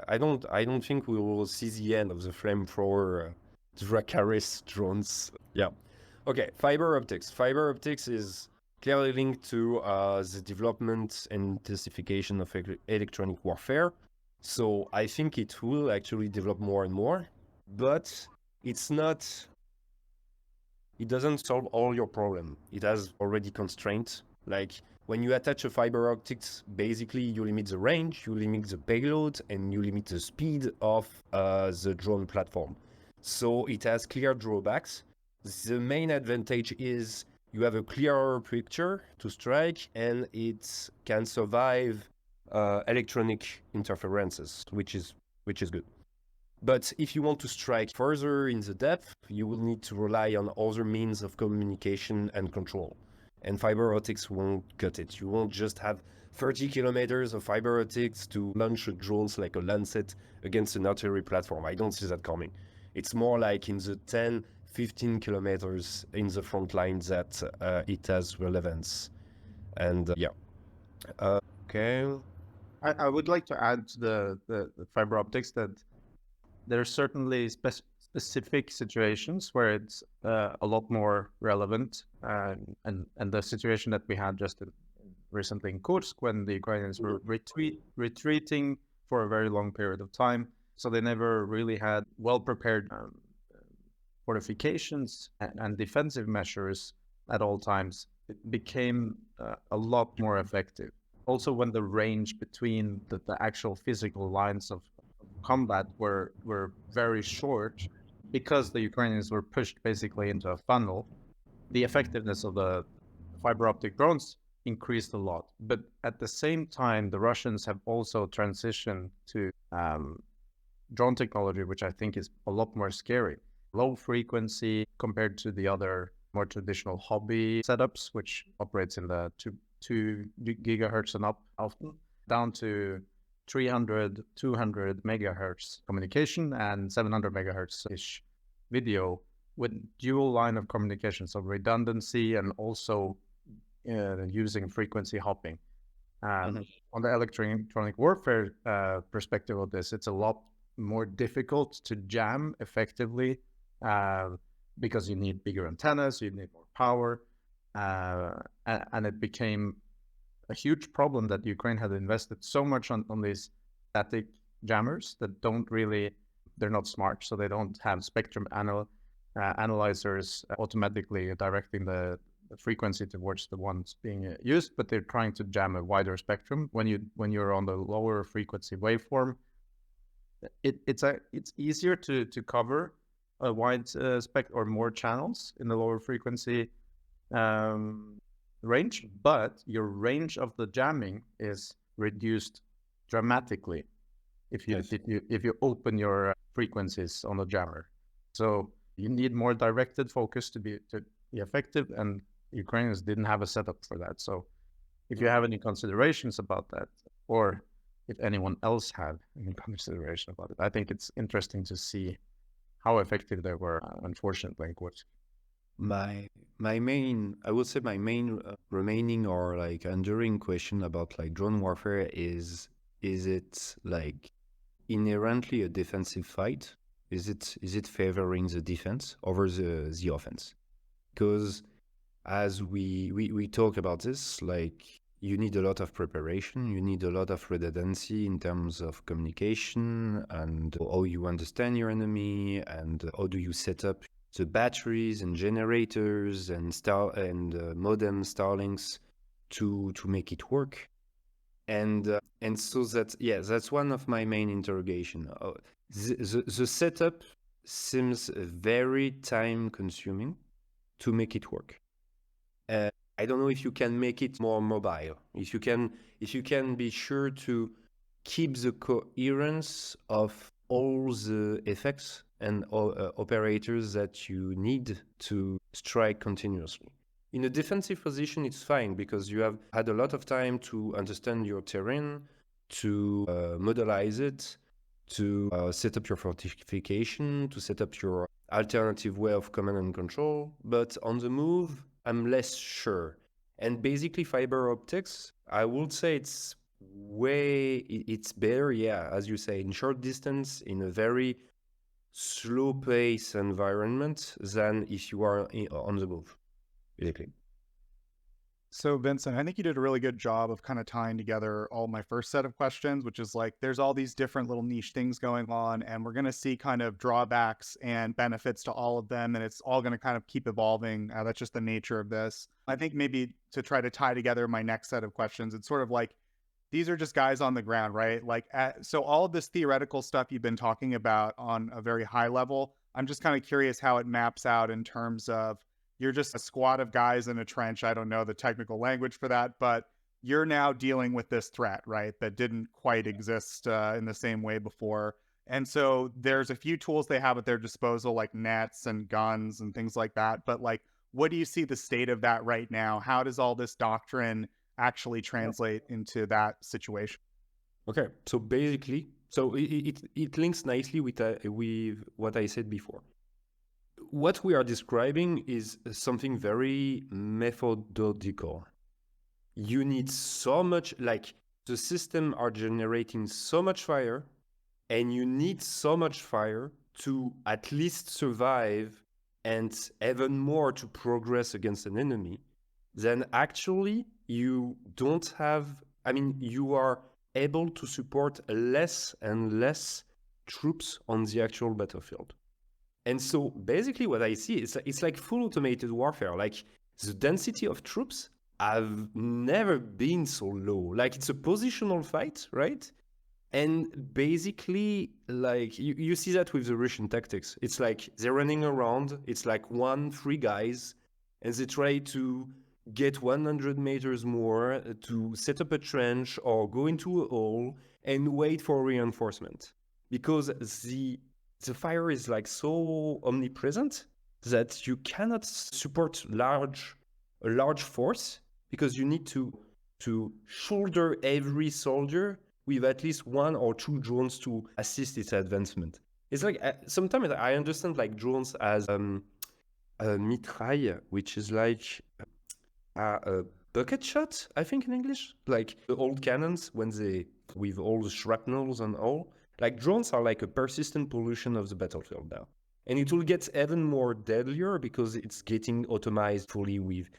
I don't think we will see the end of the flamethrower Dracarys drones. Yeah. Okay, fiber optics. Fiber optics is clearly linked to the development and intensification of electronic warfare. So I think it will actually develop more and more, but it's not, it doesn't solve all your problem. It has already constraints. Like when you attach a fiber optics, basically you limit the range, you limit the payload, and you limit the speed of the drone platform. So it has clear drawbacks. The main advantage is you have a clearer picture to strike, and it can survive electronic interferences, which is good. But if you want to strike further in the depth, you will need to rely on other means of communication and control. And fiber optics won't cut it. You won't just have 30 kilometers of fiber optics to launch drones like a Lancet against an artillery platform. I don't see that coming. It's more like in the 10, 15 kilometers in the front line that it has relevance. And yeah. Okay. I would like to add to the fiber optics that there are certainly specific situations where it's a lot more relevant, and the situation that we had just recently in Kursk, when the Ukrainians were retreating for a very long period of time, so they never really had well-prepared fortifications and defensive measures at all times. It became a lot more effective. Also, when the range between the actual physical lines of combat were very short, because the Ukrainians were pushed basically into a funnel, the effectiveness of the fiber optic drones increased a lot. But at the same time, the Russians have also transitioned to drone technology, which I think is a lot more scary. Low frequency compared to the other more traditional hobby setups, which operates in the 2 gigahertz and up often, down to 300, 200 megahertz communication and 700 megahertz-ish video with dual line of communication, so redundancy and also using frequency hopping. On the electronic warfare perspective of this, it's a lot more difficult to jam effectively because you need bigger antennas, you need more power, and it became a huge problem that Ukraine had invested so much on these static jammers that they're not smart, so they don't have spectrum analyzers automatically directing the frequency towards the ones being used, but they're trying to jam a wider spectrum. When you're on the lower frequency waveform, it's easier to cover a wide spectrum or more channels in the lower frequency range, but your range of the jamming is reduced dramatically if you open your frequencies on the jammer. So you need more directed focus to be effective, and Ukrainians didn't have a setup for that. So if you have any considerations about that, or if anyone else had any consideration about it, I think it's interesting to see how effective they were, unfortunately, in Kursk. My main remaining or like enduring question about like drone warfare is it like inherently a defensive fight? Is it favoring the defense over the offense? Because as we talk about this, like you need a lot of preparation, you need a lot of redundancy in terms of communication and how you understand your enemy and how do you set up the batteries and generators and modem Starlinks to make it work. And so that's one of my main interrogation. The setup seems very time consuming to make it work. I don't know if you can make it more mobile. If you can be sure to keep the coherence of all the effects and operators that you need to strike continuously. In a defensive position, it's fine because you have had a lot of time to understand your terrain, to modelize it, to set up your fortification, to set up your alternative way of command and control. But on the move, I'm less sure. And basically fiber optics, I would say it's better, yeah, as you say, in short distance, in a very slow pace environment than if you are on the move, basically. So, Vincent, I think you did a really good job of kind of tying together all my first set of questions, which is like there's all these different little niche things going on, and we're going to see kind of drawbacks and benefits to all of them, and it's all going to kind of keep evolving. That's just the nature of this. I think maybe to try to tie together my next set of questions, it's sort of like these are just guys on the ground, right? Like, so all of this theoretical stuff you've been talking about on a very high level, I'm just kind of curious how it maps out in terms of you're just a squad of guys in a trench. I don't know the technical language for that, but you're now dealing with this threat, right? That didn't quite exist in the same way before. And so there's a few tools they have at their disposal, like nets and guns and things like that. But like, what do you see the state of that right now? How does all this doctrine actually translate into that situation? Okay, so basically, so it links nicely with what I said before. What we are describing is something very methodological. You need so much, like the system are generating so much fire, and you need so much fire to at least survive and even more to progress against an enemy, then actually you don't have, I mean, you are able to support less and less troops on the actual battlefield. And so basically what I see is it's like full automated warfare. Like the density of troops have never been so low. Like it's a positional fight, right? And basically, like you see that with the Russian tactics. It's like they're running around. It's like 3 guys, and they try to get 100 meters more to set up a trench or go into a hole and wait for reinforcement. Because the fire is like so omnipresent that you cannot support a large force because you need to shoulder every soldier with at least 1 or 2 drones to assist its advancement. It's like sometimes I understand like drones as a mitraille, which is like a bucket shot, I think in English, like the old cannons when they with all the shrapnels and all. Like drones are like a persistent pollution of the battlefield now. And it will get even more deadlier because it's getting automated fully with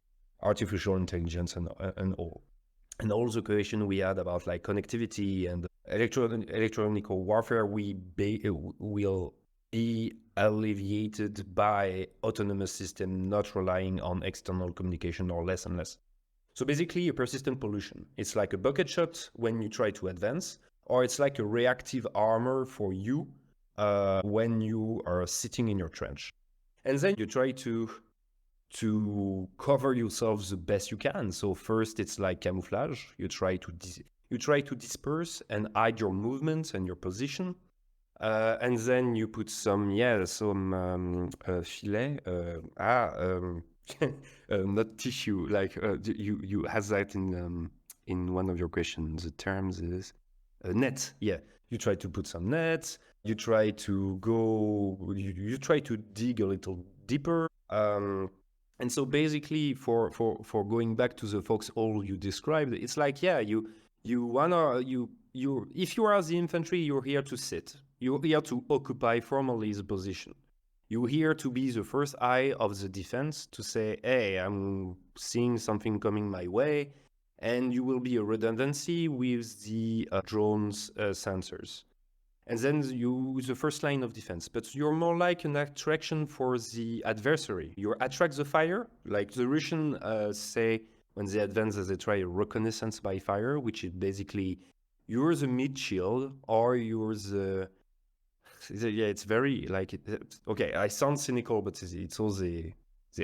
artificial intelligence and all. And all the question we had about like connectivity and electronic warfare will be alleviated by autonomous system not relying on external communication or less and less. So basically a persistent pollution. It's like a bucket shot when you try to advance, or it's like a reactive armor for you when you are sitting in your trench. And then you try to cover yourself the best you can. So first it's like camouflage. You try to disperse and hide your movements and your position. And then you put some filet, not tissue. Like you has that in one of your questions. The terms is net. Yeah, you try to put some nets. You try to go. You try to dig a little deeper. And so basically, for going back to the foxhole you described, it's like if you are the infantry, you're here to sit. You're here to occupy formally the position. You're here to be the first eye of the defense to say, hey, I'm seeing something coming my way. And you will be a redundancy with the drones sensors. And then you the first line of defense. But you're more like an attraction for the adversary. You attract the fire, like the Russians say when they advance, they try a reconnaissance by fire, which is basically you're the mid shield or you're the it's very like okay, I sound cynical, but it's all the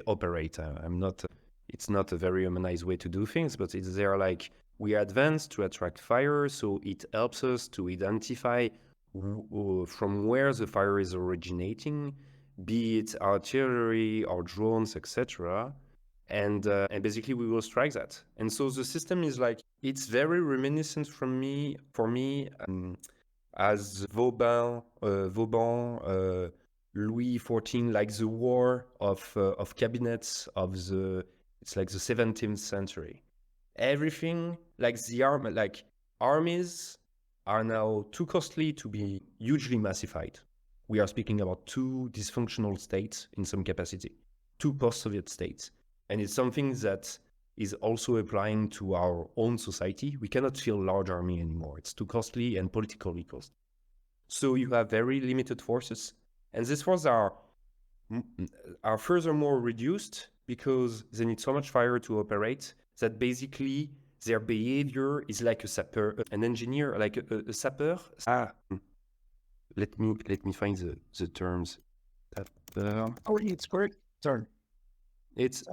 operator. I'm not. It's not a very humanized way to do things, but it's there like we advance to attract fire, so it helps us to identify from where the fire is originating, be it artillery or drones, etc. And basically we will strike that. And so the system is like it's very reminiscent for me as Vauban, Louis XIV, like the war of cabinets of the. It's like the 17th century. Everything like armies are now too costly to be hugely massified. we are speaking about two dysfunctional states in some capacity, two post-Soviet states. And it's something that is also applying to our own society. We cannot field large army anymore. It's too costly and politically costly. So you have very limited forces. And these forces are furthermore reduced because they need so much fire to operate that basically their behavior is like a sapper, an engineer, like a sapper. Let me find the terms. Oh, it's correct. Sorry. It's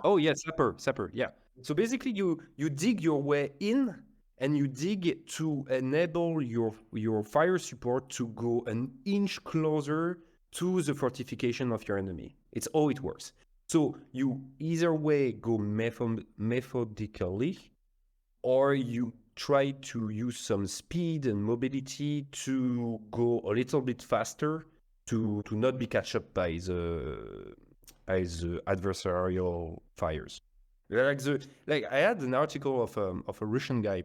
sapper. Yeah. So basically, you dig your way in, and you dig to enable your fire support to go an inch closer to the fortification of your enemy. It's how it works. So you either way go methodically, or you try to use some speed and mobility to go a little bit faster to not be catch up by the adversarial fires. Like I had an article of a Russian guy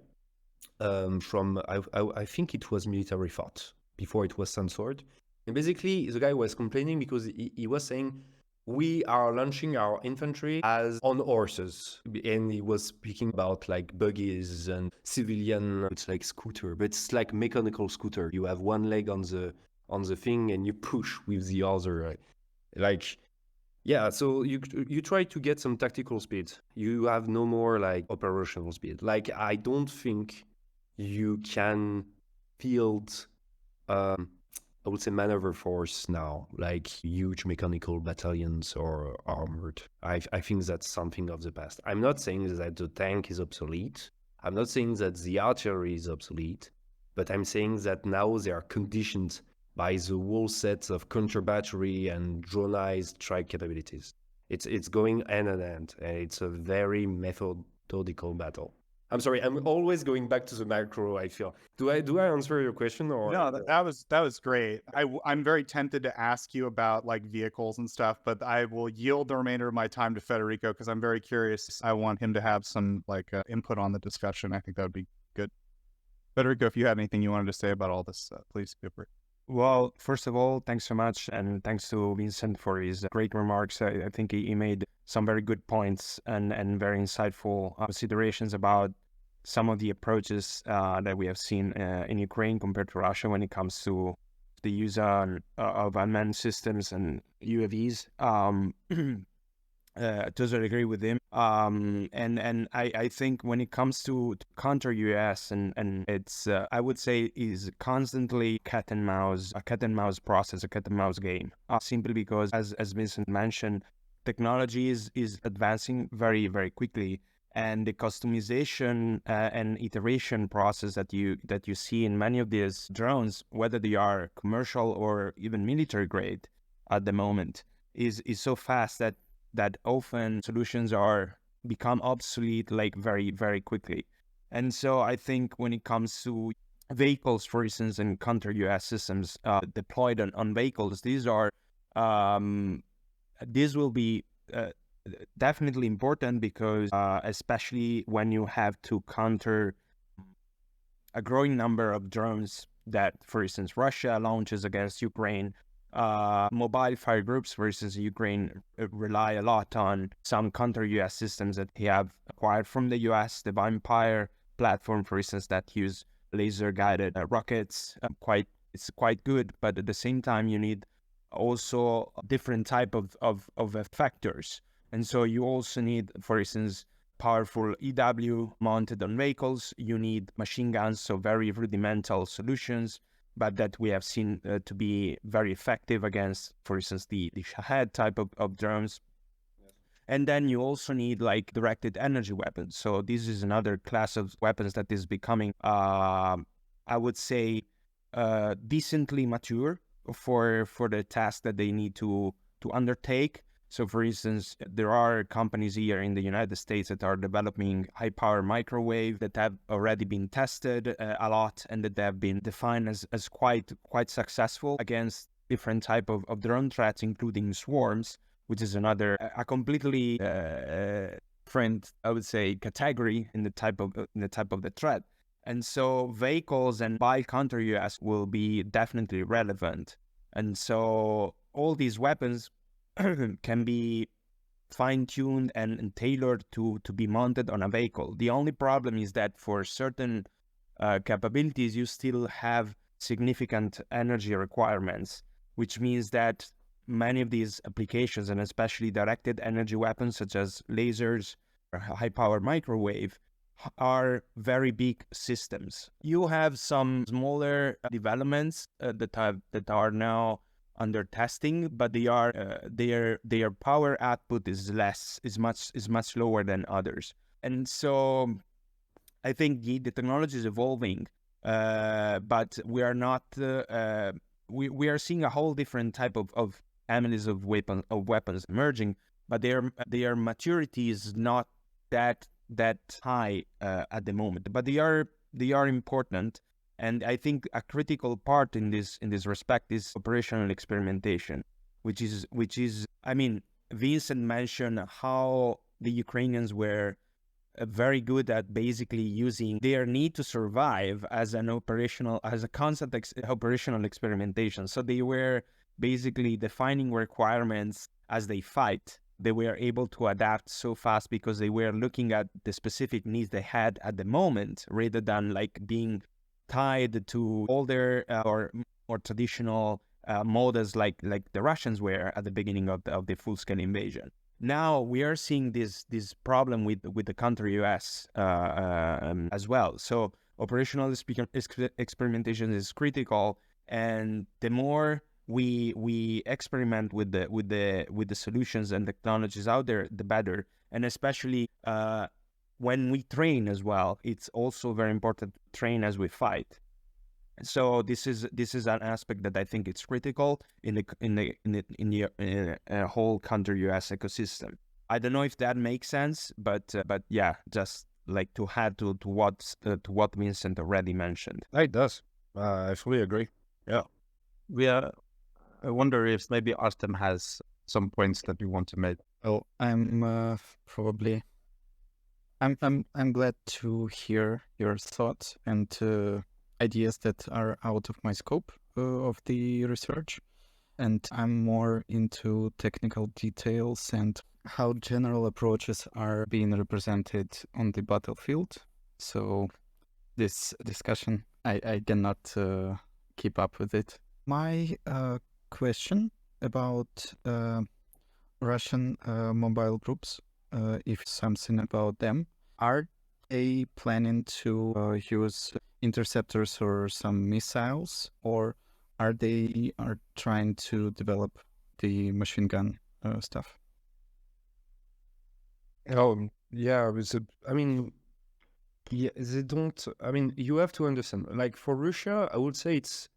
from I think it was Military Thought before it was censored, and basically the guy was complaining because he was saying we are launching our infantry as on horses, and he was speaking about like buggies and civilian. It's like scooter, but it's like mechanical scooter. You have one leg on the thing and you push with the other, like. Yeah, so you try to get some tactical speed. You have no more like operational speed. Like I don't think you can field, I would say, maneuver force now, like huge mechanical battalions or armored. I think that's something of the past. I'm not saying that the tank is obsolete. I'm not saying that the artillery is obsolete, but I'm saying that now they are conditioned by the whole set of counter battery and dronized strike capabilities. It's going hand in hand, and it's a very methodical battle. I'm sorry, I'm always going back to the macro. I feel. Do I answer your question or No, that was great. I'm very tempted to ask you about like vehicles and stuff, but I will yield the remainder of my time to Federico because I'm very curious. I want him to have some like input on the discussion. I think that would be good. Federico, if you had anything you wanted to say about all this, please feel free. Well, first of all, thanks so much. And thanks to Vincent for his great remarks. I think he made some very good points and very insightful considerations about some of the approaches that we have seen in Ukraine compared to Russia when it comes to the use of unmanned systems and UAVs. Totally agree with him. And I think when it comes to Counter-UAS and it's I would say is constantly a cat and mouse process, a cat and mouse game. Simply because as Vincent mentioned, technology is advancing very, very quickly, and the customization and iteration process that you see in many of these drones, whether they are commercial or even military grade at the moment, is so fast that often solutions become obsolete like very, very quickly. And so I think when it comes to vehicles, for instance, and Counter-UAS systems deployed on vehicles, these will be definitely important because especially when you have to counter a growing number of drones that, for instance, Russia launches against Ukraine. Mobile fire groups versus Ukraine rely a lot on some Counter-UAS systems that they have acquired from the US, the Vampire platform, for instance, that use laser-guided rockets. It's quite good, but at the same time, you need also a different type of effectors. And so you also need, for instance, powerful EW mounted on vehicles. You need machine guns, so very rudimental solutions, but that we have seen to be very effective against, for instance, the Shahed type of drones. Yes. And then you also need like directed energy weapons. So this is another class of weapons that is becoming, I would say, decently mature for the task that they need to undertake. So, for instance, there are companies here in the United States that are developing high-power microwave that have already been tested a lot and that have been defined as quite successful against different type of drone threats, including swarms, which is a completely different, I would say, category in the type of the threat. And so vehicles and by Counter-UAS will be definitely relevant. And so all these weapons can be fine-tuned and tailored to be mounted on a vehicle. The only problem is that for certain capabilities, you still have significant energy requirements, which means that many of these applications, and especially directed energy weapons such as lasers or high-power microwave, are very big systems. You have some smaller developments that are now under testing, but they are their power output is much lower than others. And so I think the technology is evolving, but we are not we are seeing a whole different type of families of weapons emerging, but their maturity is not that high at the moment. But they are important. And I think a critical part in this respect is operational experimentation, which is I mean, Vincent mentioned how the Ukrainians were very good at basically using their need to survive as a constant operational experimentation. So they were basically defining requirements as they fight. They were able to adapt so fast because they were looking at the specific needs they had at the moment, rather than like being tied to older or more traditional models like the Russians were at the beginning of the full-scale invasion. Now we are seeing this problem with the Counter-UAS as well. So operational experimentation is critical, and the more we experiment with the solutions and technologies out there, the better. And especially when we train as well, it's also very important to train as we fight. So this is an aspect that I think it's critical in the whole Counter-UAS ecosystem. I don't know if that makes sense, but yeah, just like to add to what Vincent already mentioned. It does. I fully agree. Yeah. I wonder if maybe Artem has some points that you want to make. Well, I'm glad to hear your thoughts and ideas that are out of my scope of the research. And I'm more into technical details and how general approaches are being represented on the battlefield. So this discussion, I cannot keep up with it. My question about Russian mobile groups, if something about them, are they planning to use interceptors or some missiles, or are they trying to develop the machine gun stuff? Yeah, they don't. I mean, you have to understand. Like for Russia, I would say it's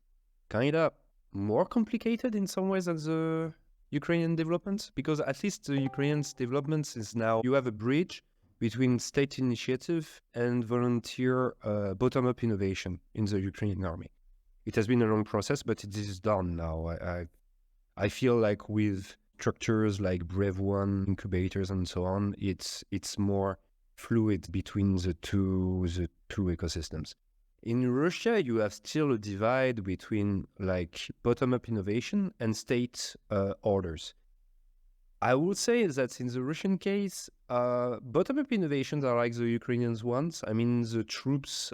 kind of more complicated in some ways than the Ukrainian developments, because at least the Ukrainian developments is now you have a bridge between state initiative and volunteer bottom-up innovation in the Ukrainian army. It has been a long process, but it is done now. I feel like with structures like Brave One, incubators, and so on, it's more fluid between the two ecosystems. In Russia, you have still a divide between like bottom-up innovation and state orders. I would say that in the Russian case, bottom-up innovations are like the Ukrainian ones. I mean, the troops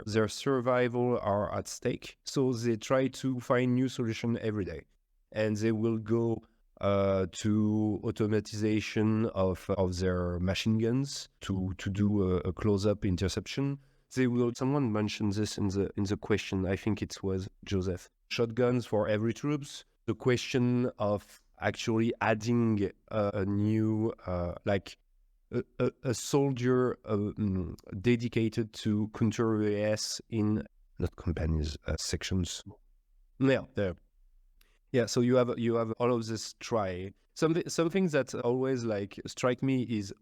their survival are at stake. So they try to find new solutions every day. And they will go to automatization of their machine guns to do a close-up interception. Someone mentioned this in the question, I think it was Joseph. Shotguns for every troops. The question of actually adding a new, a soldier dedicated to Counter-UAS in, not companies, sections. Yeah, there. Yeah, so you have all of this something that always like strike me is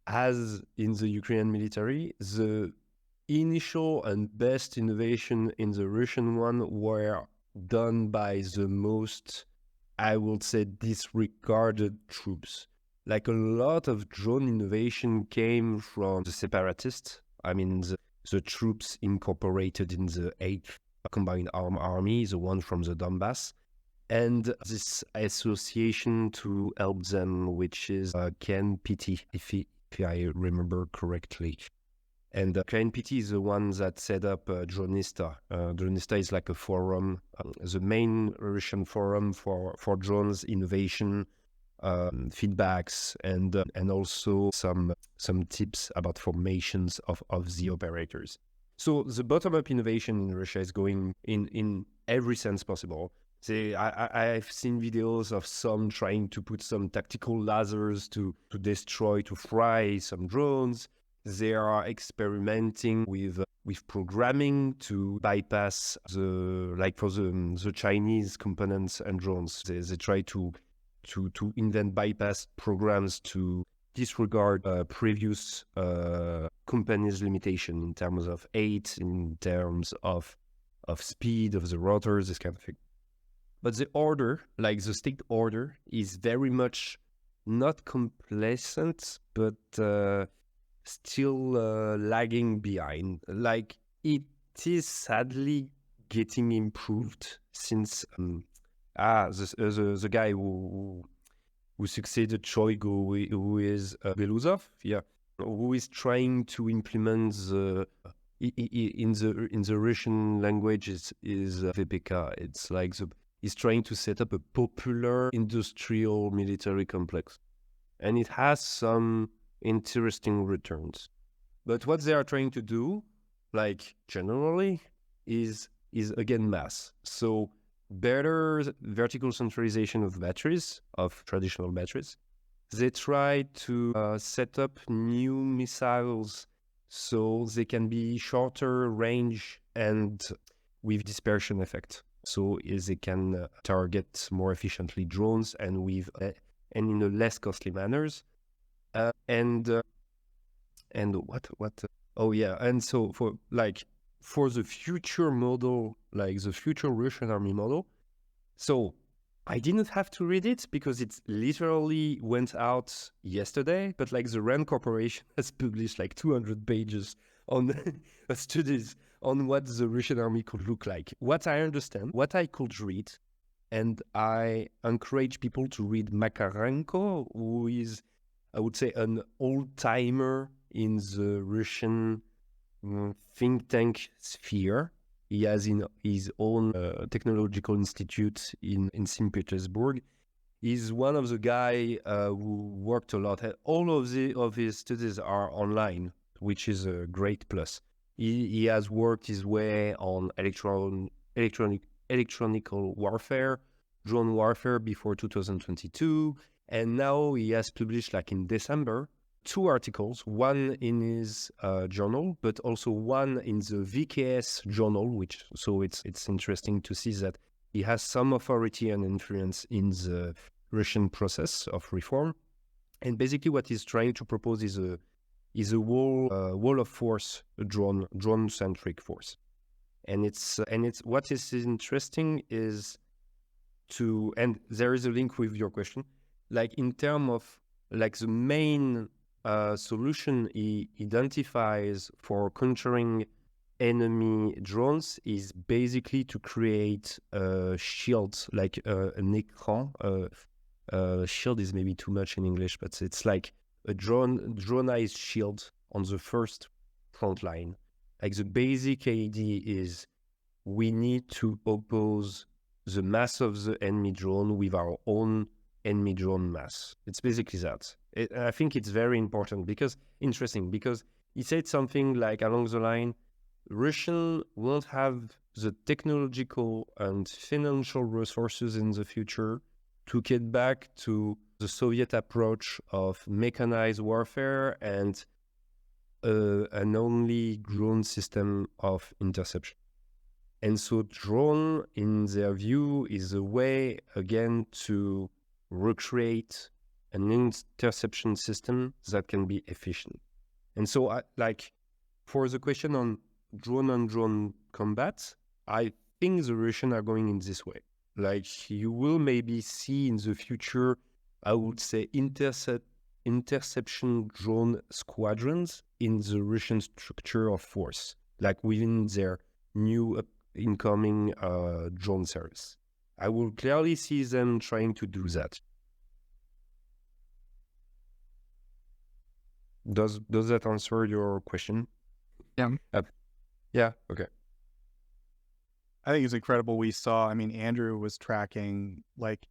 as in the Ukrainian military, the initial and best innovation in the Russian one were done by the most, I would say, disregarded troops. Like a lot of drone innovation came from the separatists. I mean, the troops incorporated in the 8th combined army, the one from the Donbass, and this association to help them, which is KNPT, if I remember correctly. And KNPT is the one that set up Dronista. Dronista is like a forum, the main Russian forum for drones innovation, feedbacks, and also some tips about formations of the operators. So the bottom-up innovation in Russia is going in every sense possible. I've seen videos of some trying to put some tactical lasers to destroy, to fry some drones. They are experimenting with programming to bypass for the Chinese components and drones. They try to invent bypass programs to disregard previous companies' limitation in terms of height, in terms of speed of the rotors, this kind of thing. But the order, like the state order, is very much not complacent, but still lagging behind. Like, it is sadly getting improved since the guy who succeeded Shoigu, who is Beluzov, who is trying to implement in the Russian language is VPK. It's like he's trying to set up a popular industrial military complex, and it has some interesting returns. But what they are trying to do, like generally, is again mass. So better vertical centralization of batteries, of traditional batteries. They try to set up new missiles so they can be shorter range and with dispersion effect. So they can target more efficiently drones and in a less costly manners. And what? Oh yeah, and so for the future model, like the future Russian army model. So I didn't have to read it because it literally went out yesterday, but like the RAND Corporation has published like 200 pages on studies on what the Russian army could look like. What I understand, what I could read, and I encourage people to read Makarenko, who is, I would say, an old-timer in the Russian think tank sphere. He has his own technological institute in St. Petersburg. He's one of the guys who worked a lot. All of his studies are online, which is a great plus. He has worked his way on electronical warfare, drone warfare before 2022, and now he has published, like in December, 2 articles, one in his journal, but also one in the VKS journal, so it's interesting to see that he has some authority and influence in the Russian process of reform. And basically what he's trying to propose is a wall of force, a drone-centric force. And it's what is interesting is and there is a link with your question, like in terms of like the main solution he identifies for countering enemy drones is basically to create a shield, like an écran. Shield is maybe too much in English, but it's like a dronized shield on the first front line. Like the basic idea is we need to oppose the mass of the enemy drone with our own enemy drone mass. It's basically that. I think it's very important because he said something like along the line, Russia won't have the technological and financial resources in the future to get back to the Soviet approach of mechanized warfare and an only drone system of interception. And so drone, in their view, is a way, again, to recreate an interception system that can be efficient. And so, for the question on drone-on-drone combat, I think the Russians are going in this way. Like, you will maybe see in the future, I would say, interception drone squadrons in the Russian structure of force, like within their new incoming drone service. I will clearly see them trying to do that. Does that answer your question? Yeah. Yeah. Okay. I think it's incredible. We saw, I mean, Andrew was tracking, like,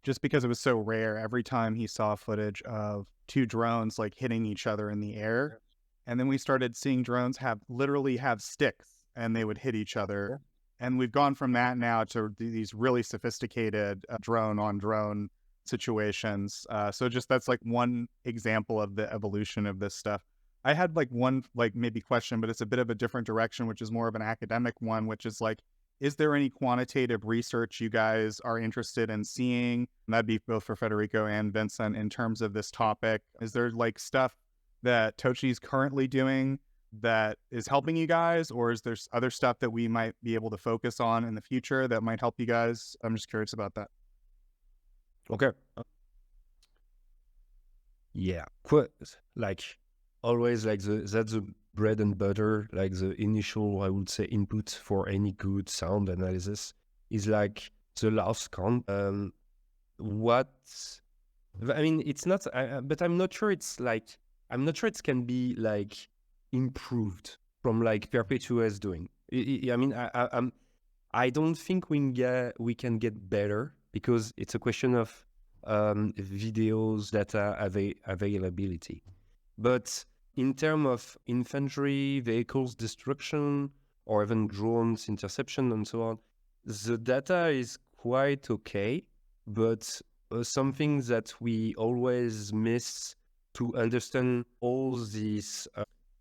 just because it was so rare, every time he saw footage of two drones like hitting each other in the air. And then we started seeing drones literally have sticks and they would hit each other. And we've gone from that now to these really sophisticated drone on drone situations. So just that's like one example of the evolution of this stuff. I had like one like maybe question, but it's a bit of a different direction, which is more of an academic one, which is like, is there any quantitative research you guys are interested in seeing? And that'd be both for Federico and Vincent in terms of this topic. Is there like stuff that Tochnyi is currently doing that is helping you guys, or is there other stuff that we might be able to focus on in the future that might help you guys? I'm just curious about that. Okay. Yeah. Like always, like that's the bread and butter, like the initial, I would say, input for any good sound analysis is like the last count. What I mean, it's not, but I'm not sure it's like, I'm not sure it can be like improved from like Perpetuous doing. I mean, I don't think we can get better because it's a question of videos, data availability. But in terms of infantry, vehicles destruction, or even drones interception and so on, the data is quite okay, but something that we always miss to understand all these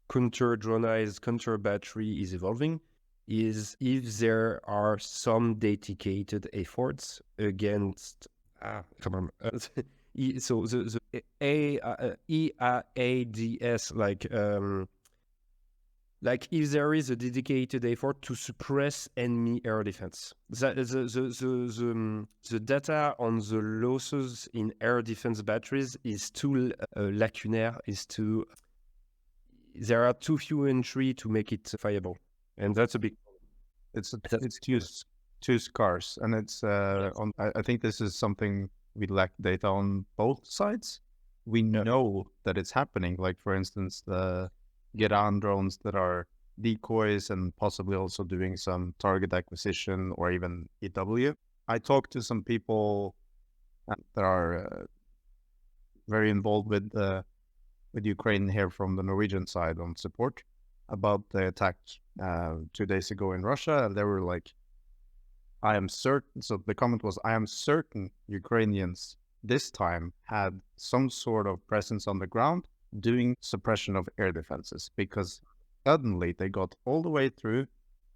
counter-dronized, counter-battery is evolving is if there are some dedicated efforts against come on. So the EADS, like if there is a dedicated effort to suppress enemy air defense, the data on the losses in air defense batteries is too lacunaire. There are too few entry to make it viable, and that's a big. It's too scarce, and it's I think this is something we lack data on both sides. We know that it's happening. Like for instance, the get-on drones that are decoys and possibly also doing some target acquisition or even EW. I talked to some people that are very involved with Ukraine here from the Norwegian side on support about the attack 2 days ago in Russia, and they were like, I am certain, so the comment was, I am certain Ukrainians this time had some sort of presence on the ground doing suppression of air defenses, because suddenly they got all the way through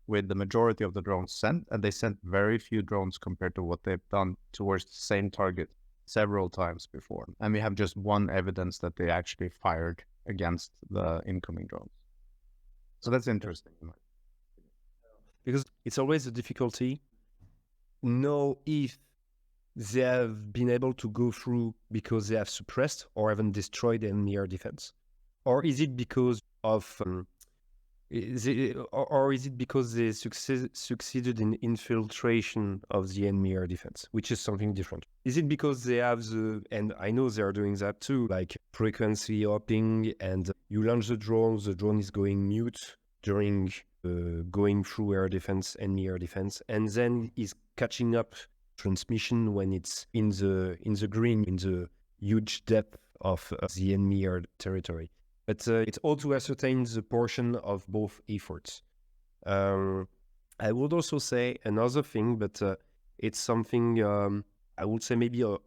with the majority of the drones sent, and they sent very few drones compared to what they've done towards the same target several times before. And we have just one evidence that they actually fired against the incoming drones. So that's interesting. Because it's always a difficulty know if they have been able to go through because they have suppressed or even destroyed enemy air defense, or is it because of or is it because they succeeded in infiltration of the enemy air defense, which is something different? Is it because they have and I know they are doing that too, like frequency hopping, and you launch the drone is going mute during going through air defense, enemy air defense, and then is catching up transmission when it's in the green, in the huge depth of the enemy air territory. But it's all to ascertain the portion of both efforts. I would also say another thing, but it's something I would say maybe a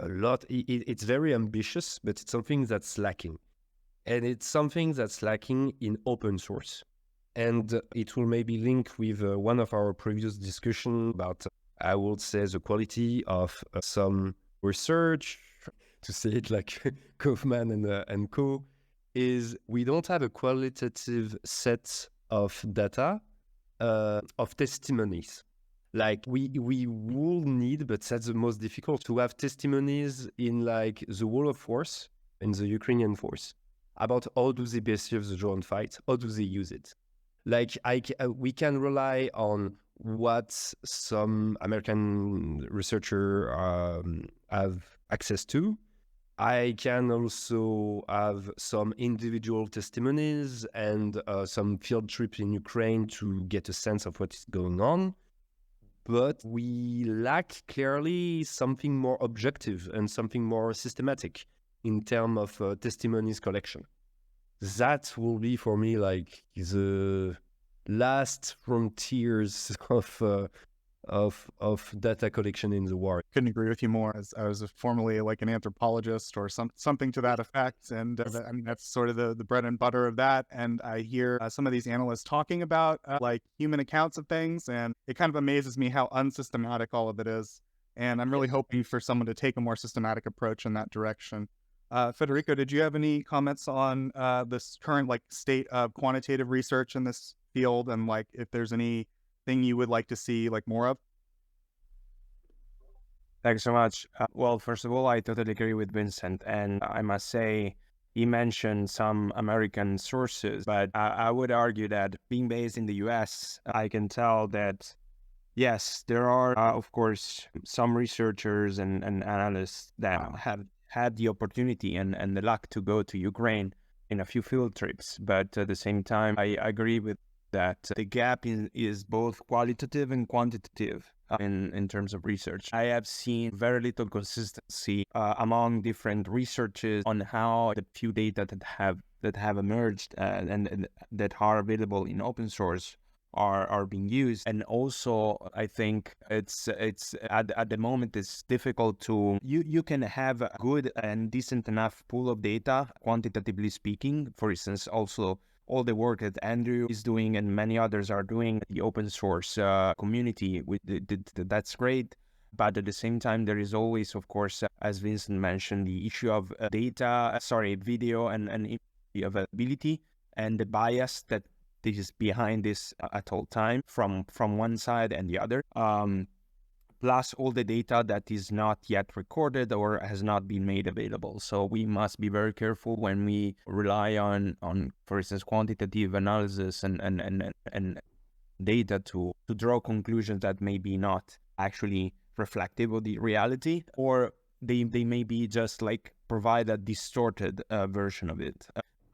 lot. It's very ambitious, but it's something that's lacking. And it's something that's lacking in open source. And it will maybe link with one of our previous discussions about, I would say, the quality of some research, to say it like Kaufman and co, is we don't have a qualitative set of data, of testimonies. Like we will need, but that's the most difficult, to have testimonies in like the whole of force, in the Ukrainian force, about how do they perceive the drone fight, how do they use it. Like we can rely on what some American researchers have access to. I can also have some individual testimonies and some field trips in Ukraine to get a sense of what is going on. But we lack clearly something more objective and something more systematic in terms of testimonies collection. That will be for me like the last frontiers of data collection in the war. Couldn't agree with you more. As I was formerly like an anthropologist or something to that effect, and I mean that's sort of the bread and butter of that. And I hear some of these analysts talking about like human accounts of things, and it kind of amazes me how unsystematic all of it is. And I'm really hoping for someone to take a more systematic approach in that direction. Federico, did you have any comments on this current like state of quantitative research in this field, and like if there's anything you would like to see like more of? Thanks so much. Well, first of all, I totally agree with Vincent, and I must say he mentioned some American sources, but I would argue that being based in the US, I can tell that yes, there are, of course, some researchers and analysts that have had the opportunity and the luck to go to Ukraine in a few field trips. But at the same time, I agree with that the gap is both qualitative and quantitative in terms of research. I have seen very little consistency among different researches on how the few data that have emerged and that are available in open source are being used. And also I think it's at the moment it's difficult to you can have a good and decent enough pool of data quantitatively speaking. For instance, also all the work that Andrew is doing and many others are doing, the open source community, that's great. But at the same time, there is always, of course, as Vincent mentioned, the issue of video and availability and the bias that is behind this at all time from one side and the other. Plus all the data that is not yet recorded or has not been made available. So we must be very careful when we rely on for instance, quantitative analysis and data to draw conclusions that may be not actually reflective of the reality, or they may be just like provide a distorted version of it.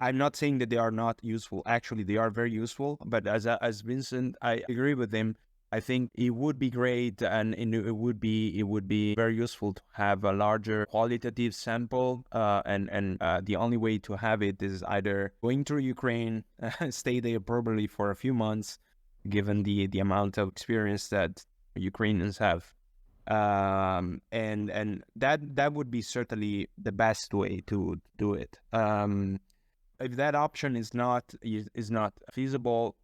I'm not saying that they are not useful. Actually, they are very useful. But as Vincent, I agree with him. I think it would be great, and it would be very useful to have a larger qualitative sample. And the only way to have it is either going through Ukraine, stay there probably for a few months, given the amount of experience that Ukrainians have. And that would be certainly the best way to do it. If that option is not feasible,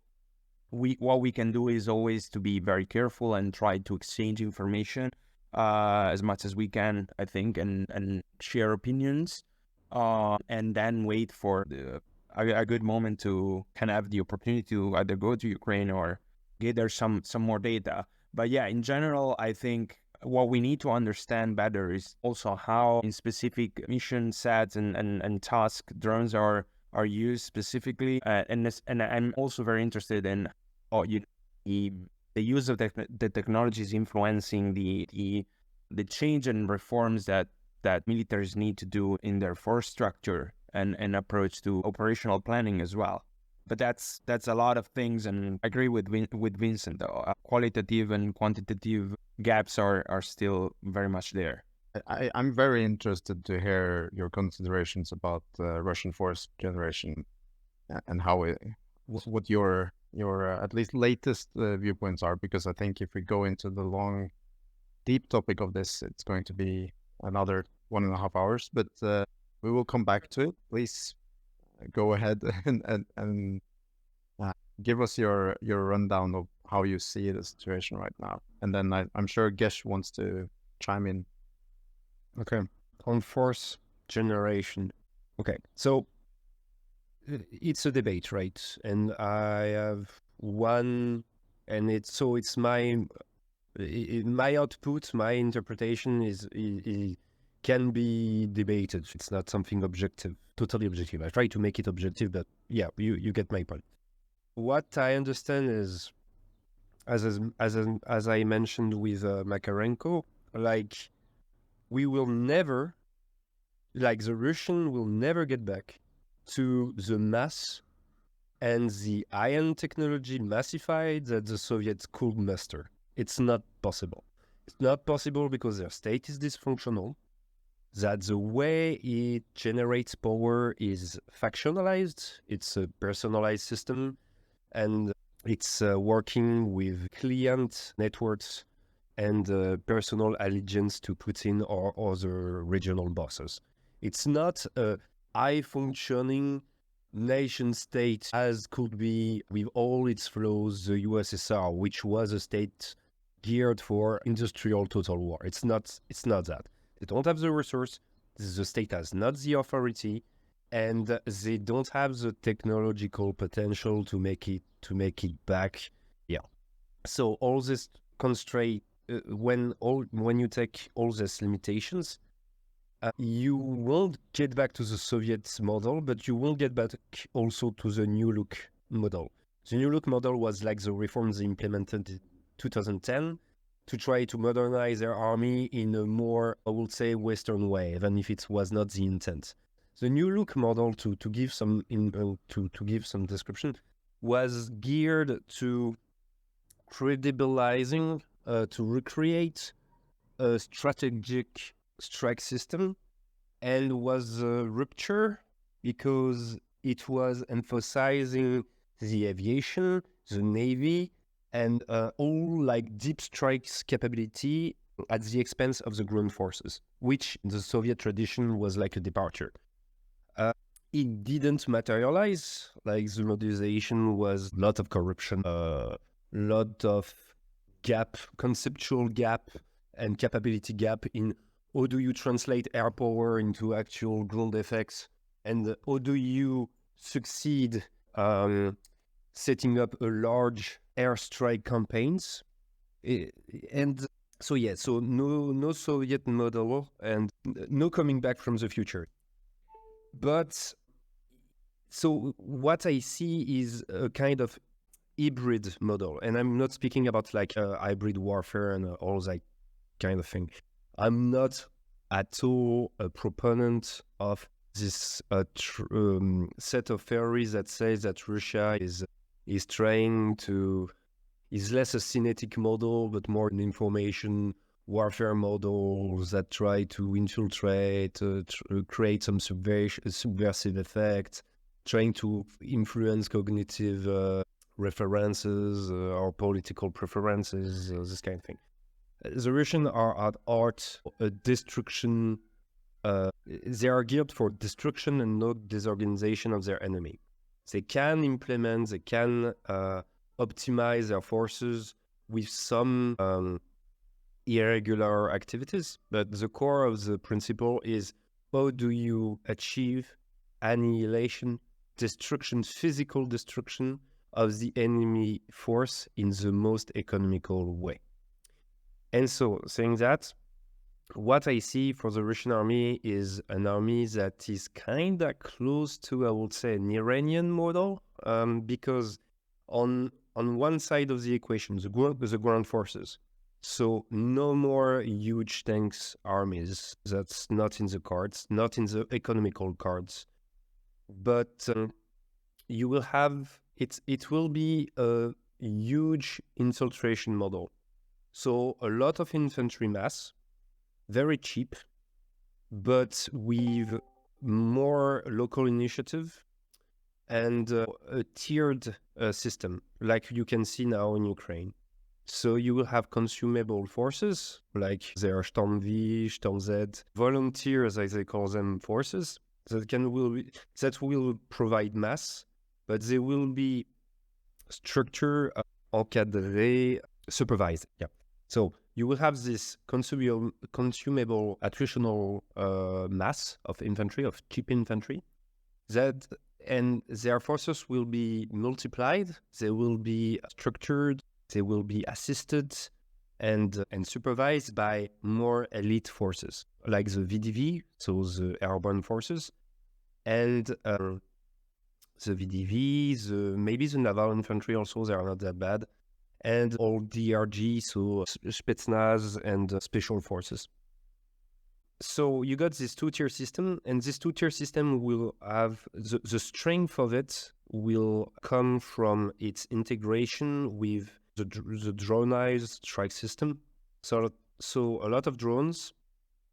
what we can do is always to be very careful and try to exchange information as much as we can, I think, and share opinions, and then wait for a good moment to kind of have the opportunity to either go to Ukraine or gather some more data. But yeah, in general, I think what we need to understand better is also how in specific mission sets and task drones are used specifically, and I'm also very interested in the use of the technologies influencing the change and reforms that militaries need to do in their force structure and approach to operational planning as well. But that's a lot of things, and I agree with Vincent though. Qualitative and quantitative gaps are still very much there. I'm very interested to hear your considerations about Russian force generation and how what your at least latest viewpoints are, because I think if we go into the long, deep topic of this, it's going to be another 1.5 hours. But we will come back to it. Please go ahead and give us your rundown of how you see the situation right now, and then I'm sure Gesh wants to chime in. Okay, on force generation. Okay, so it's a debate, right? And I have one, and it's my output, my interpretation is can be debated. It's not something totally objective. I try to make it objective, but yeah, you get my point. What I understand is as I mentioned with Makarenko, like we will never, like the Russian will never get back to the mass and the iron technology massified that the Soviets could master. It's not possible. It's not possible because their state is dysfunctional, that the way it generates power is factionalized, it's a personalized system, and it's working with client networks and personal allegiance to Putin or other regional bosses. It's not a high-functioning nation state as could be with all its flaws the USSR, which was a state geared for industrial total war. It's not that. They don't have the resource, the state has not the authority, and they don't have the technological potential to make it back. Yeah. So all this constraint, when you take all these limitations, you won't get back to the Soviet model, but you won't get back also to the New Look model. The New Look model was like the reforms implemented in 2010 to try to modernize their army in a more, I would say, Western way, even if it was not the intent. The New Look model, to give some description, was geared to credibilizing, to recreate a strategic strike system, and was a rupture because it was emphasizing the aviation, the navy, and all like deep strikes capability at the expense of the ground forces, which in the Soviet tradition was like a departure. It didn't materialize. Like the modernization was a lot of corruption, a lot of conceptual gap and capability gap in how do you translate air power into actual ground effects, and how do you succeed setting up a large airstrike campaigns. And so no Soviet model and no coming back from the future. But so what I see is a kind of hybrid model, and I'm not speaking about like hybrid warfare and all that kind of thing. I'm not at all a proponent of this set of theories that says that Russia is trying to, is less a kinetic model, but more an information warfare model that try to infiltrate, create some subversive effect, trying to influence cognitive references or political preferences, this kind of thing. The Russians are at heart a destruction. They are geared for destruction and not disorganization of their enemy. They can implement, they can optimize their forces with some irregular activities, but the core of the principle is how do you achieve annihilation, destruction, physical destruction of the enemy force in the most economical way. And so, saying that, what I see for the Russian army is an army that is kind of close to, I would say, an Iranian model, because on one side of the equation, the ground forces. So no more huge tanks armies. That's not in the cards, not in the economical cards. But you will have, it will be a huge infiltration model. So a lot of infantry mass, very cheap, but with more local initiative and a tiered system, like you can see now in Ukraine. So you will have consumable forces, like there are Storm V, Storm Z, volunteers, as they call them, forces, that will provide mass, but they will be structured, encadré, supervised. Yeah. So you will have this consumable attritional mass of infantry, of cheap infantry, and their forces will be multiplied, they will be structured, they will be assisted and supervised by more elite forces, like the VDV, so the airborne forces, and the VDV, maybe the naval infantry also, they are not that bad. and all DRG, so Spetsnaz and special forces. So you got this two-tier system, and this two-tier system will have the strength of it will come from its integration with the dronized strike system. So a lot of drones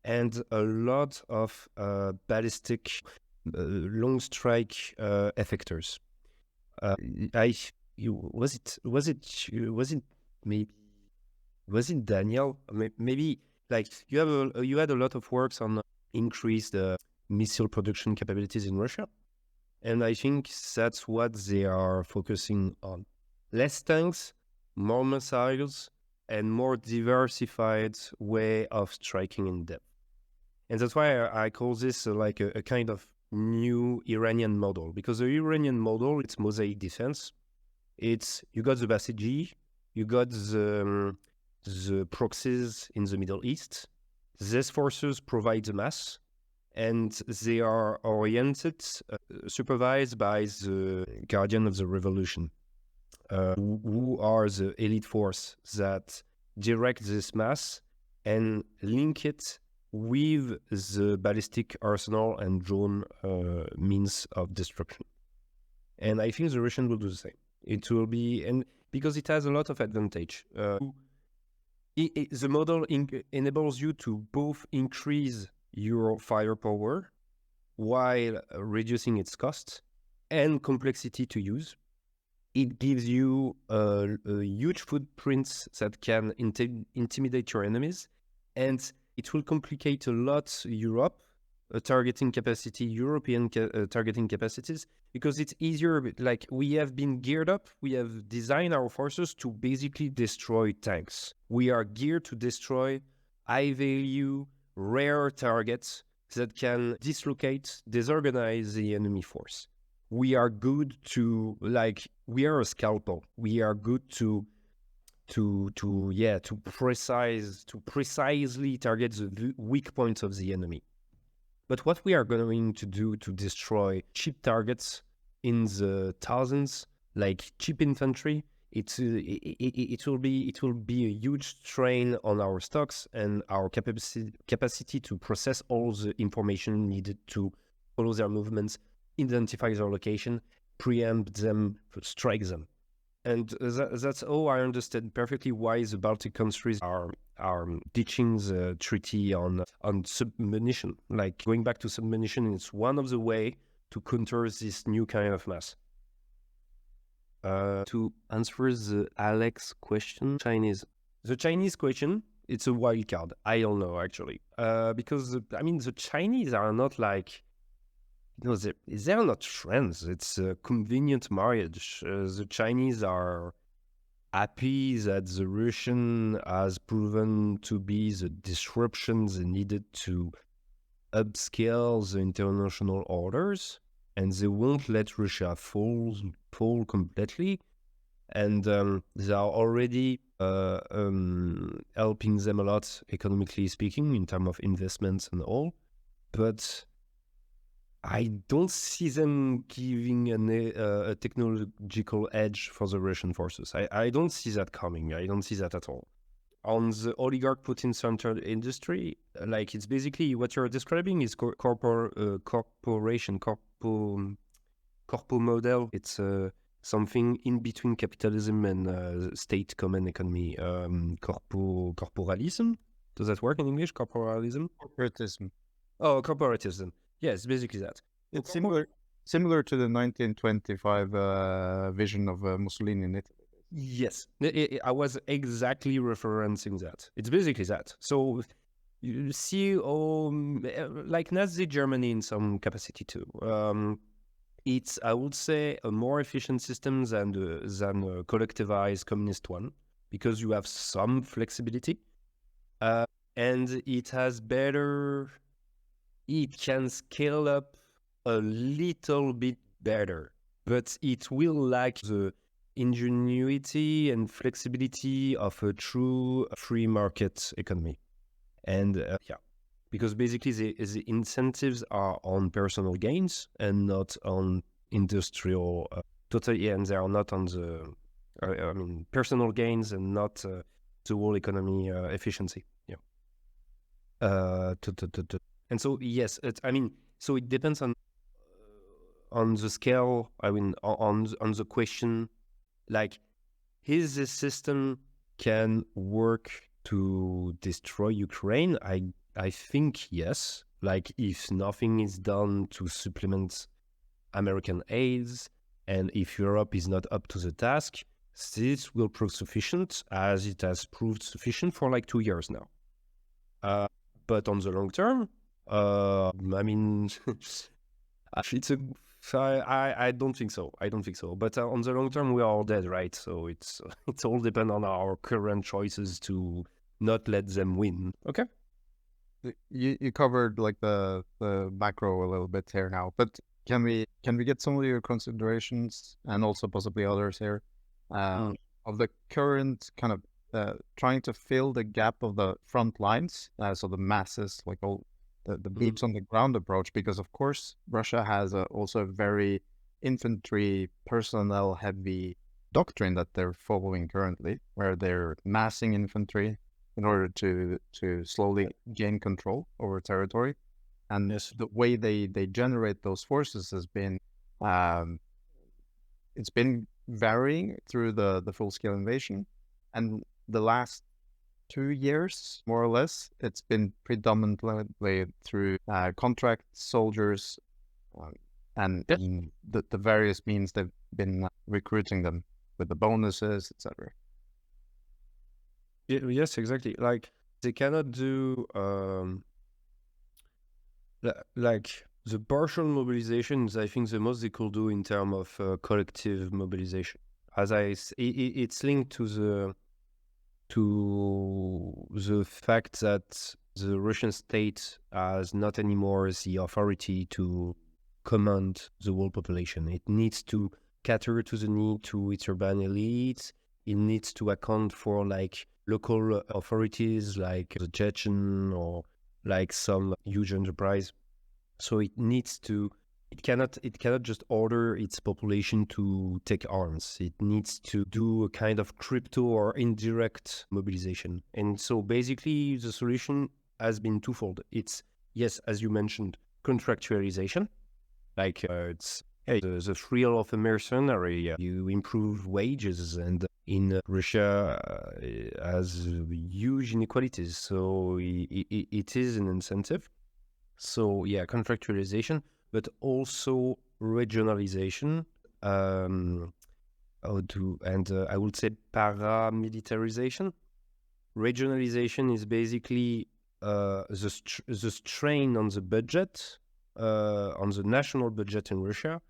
and a lot of ballistic long strike effectors. Was it Daniel? Maybe like you had a lot of works on increased missile production capabilities in Russia, and I think that's what they are focusing on: less tanks, more missiles, and more diversified way of striking in depth. And that's why I call this like a kind of new Iranian model, because the Iranian model, it's mosaic defense. It's you got the Basiji, you got the proxies in the Middle East. These forces provide the mass, and they are oriented, supervised by the Guardian of the Revolution, who are the elite force that direct this mass and link it with the ballistic arsenal and drone means of destruction. And I think the Russian will do the same. It will be, and because it has a lot of advantage. The model enables you to both increase your firepower while reducing its cost and complexity to use. It gives you huge footprints that can intimidate your enemies, and it will complicate a lot Europe targeting capacity, European targeting capacities, because it's easier. Like, we have been geared up, we have designed our forces to basically destroy tanks. We are geared to destroy high value, rare targets that can dislocate, disorganize the enemy force. We are good to, like, we are a scalpel. We are good to precisely target the weak points of the enemy. But what we are going to do to destroy cheap targets in the thousands, like cheap infantry, it will be a huge strain on our stocks and our capacity to process all the information needed to follow their movements, identify their location, preempt them, strike them. And that's how I understand perfectly why the Baltic countries are ditching the treaty on submunition. Like, going back to submunition, it's one of the way to counter this new kind of mass. To answer the Alex question, the Chinese question, it's a wild card. I don't know, actually, because the Chinese are not like, they're not friends. It's a convenient marriage. The Chinese are happy that the Russian has proven to be the disruptions needed to upscale the international orders, and they won't let Russia fall completely. And they are already helping them a lot, economically speaking, in terms of investments and all. But I don't see them giving a technological edge for the Russian forces. I don't see that coming. I don't see that at all. On the oligarch Putin-centered industry, like, it's basically what you're describing is corporation, corpo model. It's something in between capitalism and state common economy. Corporalism? Does that work in English? Corporalism? Corporatism. Oh, corporatism. Yes, basically that. It's similar to the 1925 vision of Mussolini in Italy. Yes, I was exactly referencing that. It's basically that. So you see, like Nazi Germany in some capacity too. It's, I would say, a more efficient system than a collectivized communist one, because you have some flexibility, and it has better. It can scale up a little bit better, but it will lack the ingenuity and flexibility of a true free market economy. And because basically the incentives are on personal gains and not on industrial, and they are not on the I mean, personal gains and not the whole economy efficiency. Yeah. And so yes, so it depends on the scale. I mean, on the question, like, is this system can work to destroy Ukraine? I think yes. Like, if nothing is done to supplement American aids, and if Europe is not up to the task, this will prove sufficient, as it has proved sufficient for like 2 years now. But on the long term, I mean, I don't think so. I don't think so. But on the long term, we are all dead, right? So it's all depend on our current choices to not let them win. Okay. You covered like the macro a little bit here now, but can we get some of your considerations and also possibly others here of the current kind of trying to fill the gap of the front lines, so the masses, like all the boots on the ground approach, because of course Russia has also a very infantry personnel heavy doctrine that they're following currently, where they're massing infantry in order to slowly gain control over territory. And the way they generate those forces has been, it's been varying through the full-scale invasion. And the last 2 years, more or less, it's been predominantly through contract soldiers and the various means they've been recruiting them with the bonuses, etc. Yes, exactly. Like, they cannot do like the partial mobilizations. I think the most they could do in terms of collective mobilization, as it's linked to the fact that the Russian state has not anymore the authority to command the whole population. It needs to cater to the need to its urban elites. It needs to account for like local authorities like the Chechen or like some huge enterprise. So it cannot just order its population to take arms. It needs to do a kind of crypto or indirect mobilization. And so basically the solution has been twofold. It's, yes, as you mentioned, contractualization. Like it's the thrill of a mercenary. You improve wages, and in Russia has huge inequalities. So it is an incentive. So yeah, contractualization, but also regionalization. I would say paramilitarization. Regionalization is basically the strain on the budget, on the national budget in Russia,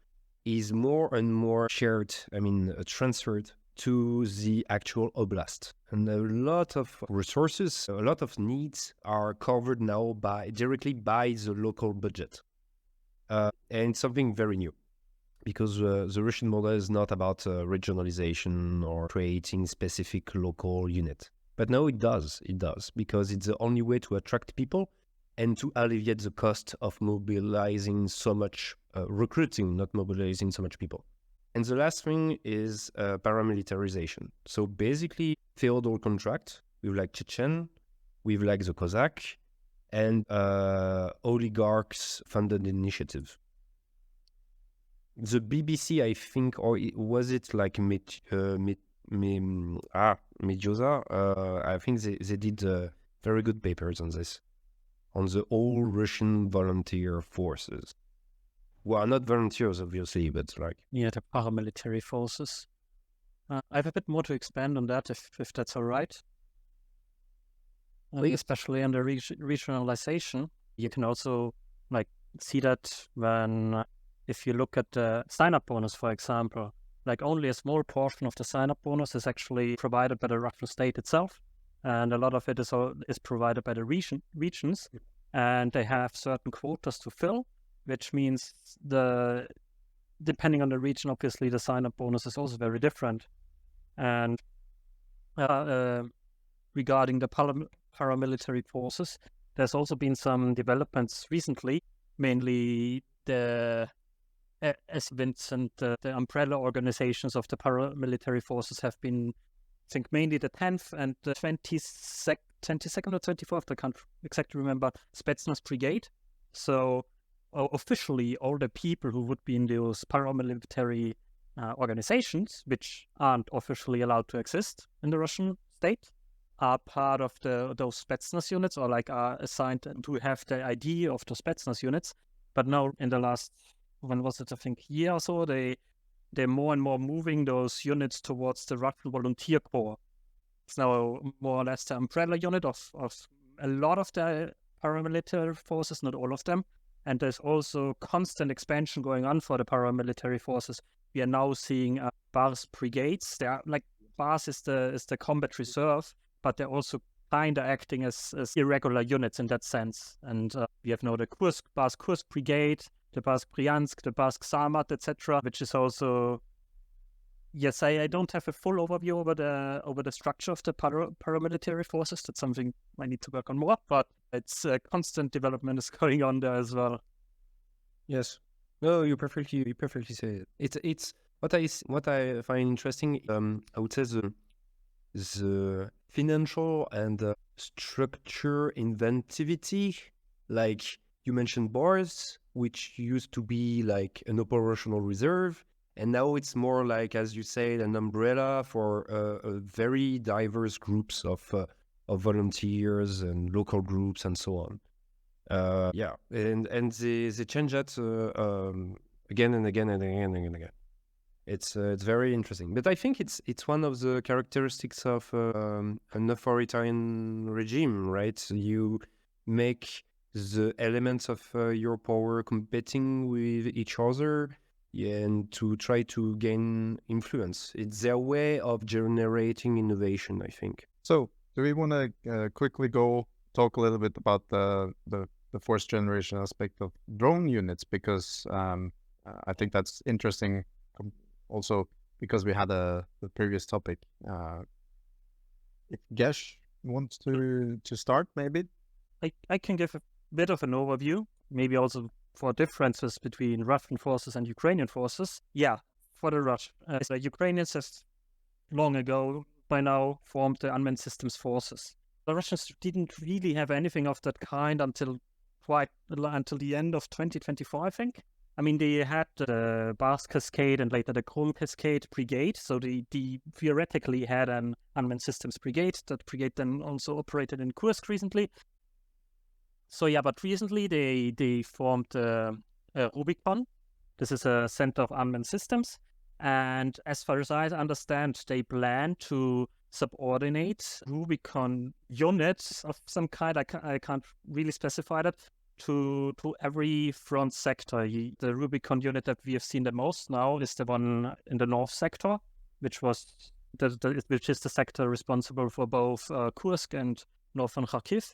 is more and more shared. I mean, transferred to the actual oblast, and a lot of resources, a lot of needs are covered now directly by the local budget, and something very new, because the Russian model is not about regionalization or creating specific local unit. But now it does, because it's the only way to attract people and to alleviate the cost of mobilizing so much, recruiting, not mobilizing so much people. And the last thing is paramilitarization. So basically, feudal contract with like Chechen, with like the Cossack, and oligarchs funded initiative. The BBC, I think, or was it like Medioza? I think they did very good papers on this, on the all Russian volunteer forces. Well, not volunteers, obviously, but like... Yeah, the paramilitary forces. I have a bit more to expand on that, if that's all right. Especially under regionalization, you can also like see that when, if you look at the sign-up bonus, for example, like only a small portion of the sign-up bonus is actually provided by the Russian state itself, and a lot of it is provided by the regions, and they have certain quotas to fill, which means depending on the region, obviously the sign-up bonus is also very different. And regarding the paramilitary forces, there's also been some developments recently, mainly the as Vincent, the umbrella organizations of the paramilitary forces have been, I think, mainly the 10th and the 22nd or 24th, I can't exactly remember, Spetsnaz Brigade. So officially, all the people who would be in those paramilitary organizations, which aren't officially allowed to exist in the Russian state, are part of those Spetsnaz units, or like are assigned to have the ID of the Spetsnaz units. But now in the last, when was it, I think, year or so, they're more and more moving those units towards the Russian Volunteer Corps. It's now more or less the umbrella unit of a lot of the paramilitary forces, not all of them. And there's also constant expansion going on for the paramilitary forces. We are now seeing BARS brigades. They are like, BARS is the combat reserve, but they're also kind of acting as irregular units in that sense. And we have now the BARS Kursk brigade, the BARS Bryansk, the BARS Samad, etc., which is also, yes, I don't have a full overview over the structure of the paramilitary forces. That's something I need to work on more, but it's constant development is going on there as well. Yes. No, you perfectly say it. It's what I find interesting. I would say the financial and structure inventivity. Like you mentioned, BARS, which used to be like an operational reserve, and now it's more like, as you said, an umbrella for a very diverse groups of volunteers and local groups and so on. Yeah, and they change that again and again and again and again. It's very interesting, but I think it's one of the characteristics of an authoritarian regime, right? So you make the elements of your power competing with each other, and to try to gain influence. It's their way of generating innovation, I think. So, do we want to quickly talk a little bit about the fourth generation aspect of drone units? Because I think that's interesting. Also, because we had the previous topic. If Gesh wants to start, maybe I can give a bit of an overview, maybe also for differences between Russian forces and Ukrainian forces. Yeah, for the the Ukrainians have long ago by now formed the Unmanned Systems forces. The Russians didn't really have anything of that kind until the end of 2024, I think. I mean, they had the BARS Cascade and later the Krum Cascade Brigade. So they theoretically had an Unmanned Systems Brigade. That brigade then also operated in Kursk recently. So yeah, but recently they formed Rubicon. This is a center of unmanned systems. And as far as I understand, they plan to subordinate Rubicon units of some kind. I can't really specify that. To every front sector. The Rubicon unit that we have seen the most now is the one in the north sector, which is the sector responsible for both Kursk and northern Kharkiv.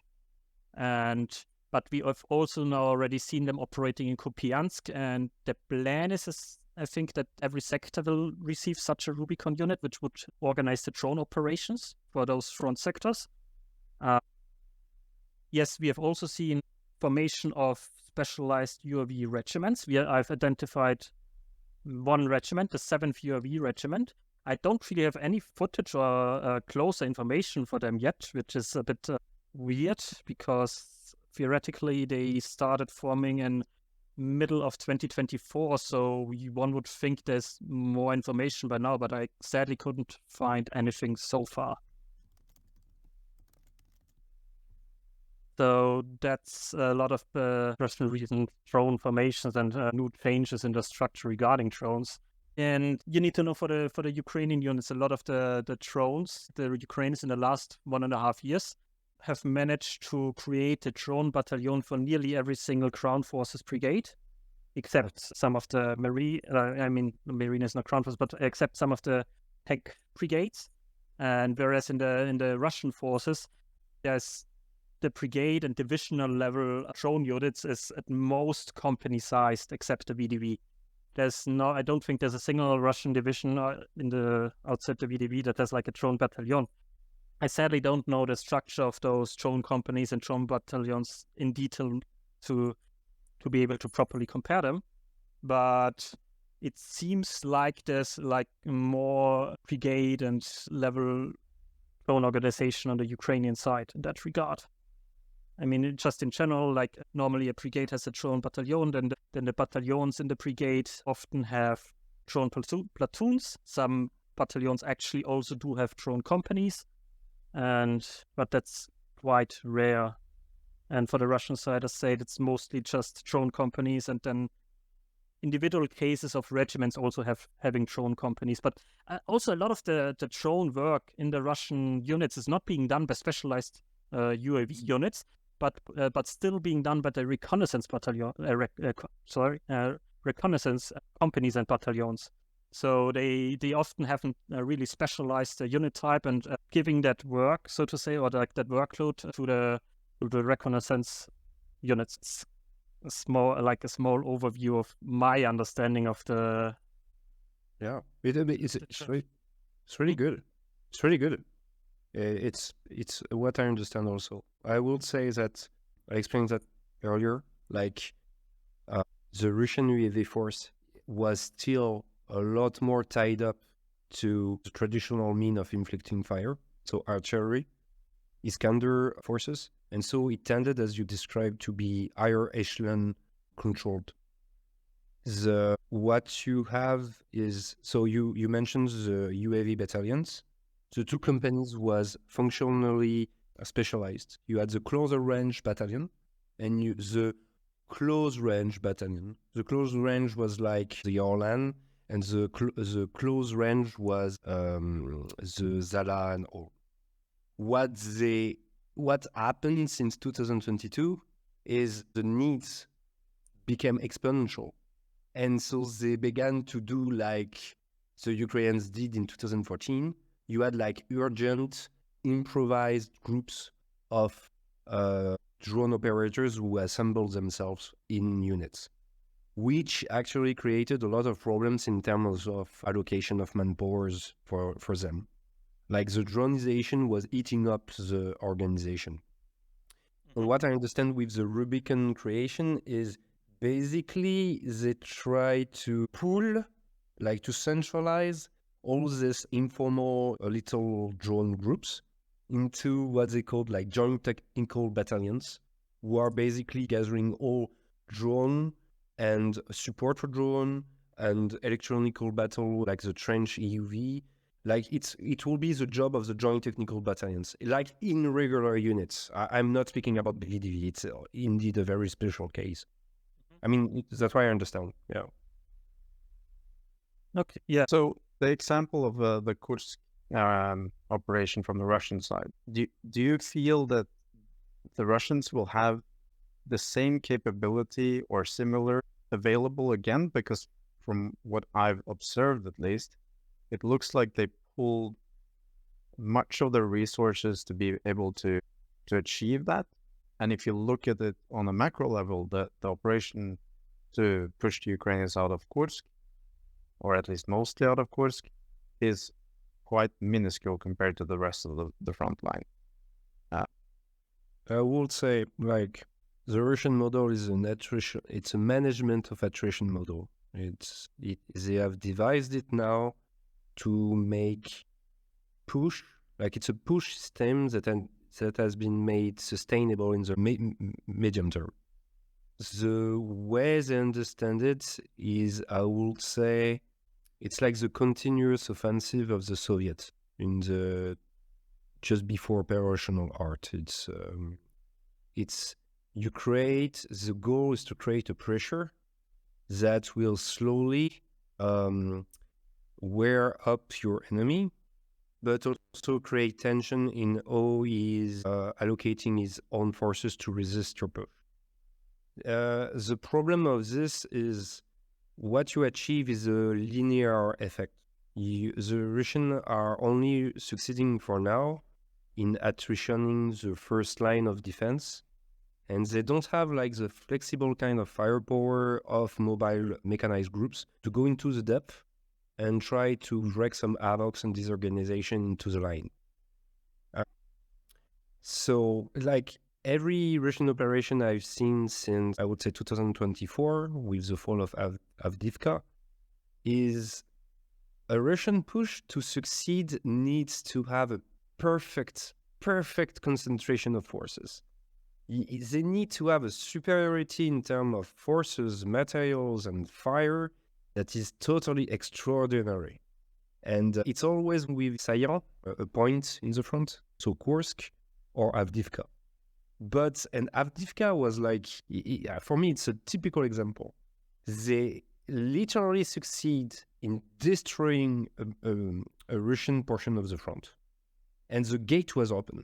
But we have also now already seen them operating in Kupiansk, and the plan is, I think, that every sector will receive such a Rubicon unit, which would organize the drone operations for those front sectors. Yes, we have also seen formation of specialized UAV regiments. I've identified one regiment, the 7th UAV regiment. I don't really have any footage or closer information for them yet, which is a bit weird, because theoretically they started forming in middle of 2024, so one would think there's more information by now, but I sadly couldn't find anything so far. So that's a lot of Russian recent drone formations and new changes in the structure regarding drones. And you need to know for the Ukrainian units, a lot of the drones, the Ukrainians in the last 1.5 years have managed to create a drone battalion for nearly every single ground forces brigade, except some of the marine. Marine is not ground forces, but except some of the tech brigades. And whereas in the Russian forces, there's the brigade and divisional level drone units is at most company sized, except the VDV. I don't think there's a single Russian division outside the VDV that has like a drone battalion. I sadly don't know the structure of those drone companies and drone battalions in detail to be able to properly compare them. but it seems like there's like more brigade and level drone organization on the Ukrainian side in that regard. I mean, just in general, like normally a brigade has a drone battalion, then the battalions in the brigade often have drone platoons. Some battalions actually also do have drone companies, but that's quite rare. And for the Russian side, I say it's mostly just drone companies, and then individual cases of regiments also having drone companies. But also a lot of the drone work in the Russian units is not being done by specialized UAV units, but still being done by the reconnaissance battalion, reconnaissance companies and battalions. So they often haven't really specialized the unit type and giving that work, so to say, or like that workload to the reconnaissance units. A small overview of my understanding of the. Yeah, it's really good. It's really good. It's what I understand also. I would say that I explained that earlier. Like the Russian UAV force was still a lot more tied up to the traditional mean of inflicting fire, so artillery, Iskander forces, and so it tended, as you described, to be higher echelon controlled. What you have is, so you mentioned the UAV battalions. The two companies was functionally specialized. You had the closer range battalion and the close range battalion. The close range was like the Orlan, and the close range was the Zala and all. What happened since 2022 is the needs became exponential. And so they began to do like the Ukrainians did in 2014. You had like urgent improvised groups of drone operators who assembled themselves in units, which actually created a lot of problems in terms of allocation of manpowers for them. Like the dronization was eating up the organization. And what I understand with the Rubicon creation is basically they try to pool, like to centralize all these informal little drone groups into what they called like joint technical battalions, who are basically gathering all drone and support for drone and electronical battle, like the trench EUV. Like it will be the job of the joint technical battalions, like in regular units. I'm not speaking about BDV. It's indeed a very special case. I mean, that's why I understand. Yeah. Okay. Yeah. So the example of the Kursk operation from the Russian side, do you feel that the Russians will have the same capability or similar available again? Because from what I've observed, at least, it looks like they pulled much of their resources to be able to achieve that. And if you look at it on a macro level, the operation to push the Ukrainians out of Kursk, or at least mostly out of Kursk, is quite minuscule compared to the rest of the front line. I would say, like, the Russian model is it's a management of attrition model. They have devised it now to make push, like it's a push system that has been made sustainable in the medium term. The way they understand it is, I would say, it's like the continuous offensive of the Soviets in the just before operational art. The goal is to create a pressure that will slowly wear up your enemy, but also create tension in how he is allocating his own forces to resist your push. The problem of this is what you achieve is a linear effect. The Russians are only succeeding for now in attritioning the first line of defense, and they don't have like the flexible kind of firepower of mobile mechanized groups to go into the depth and try to wreak some havoc and disorganization into the line. So like every Russian operation I've seen since, I would say, 2024, with the fall of Avdiivka, is a Russian push to succeed needs to have a perfect concentration of forces. They need to have a superiority in terms of forces, materials, and fire that is totally extraordinary. And it's always with Sayan, a point in the front, so Kursk or Avdiivka. And Avdiivka was like, for me, it's a typical example. They literally succeed in destroying a Russian portion of the front. And the gate was open.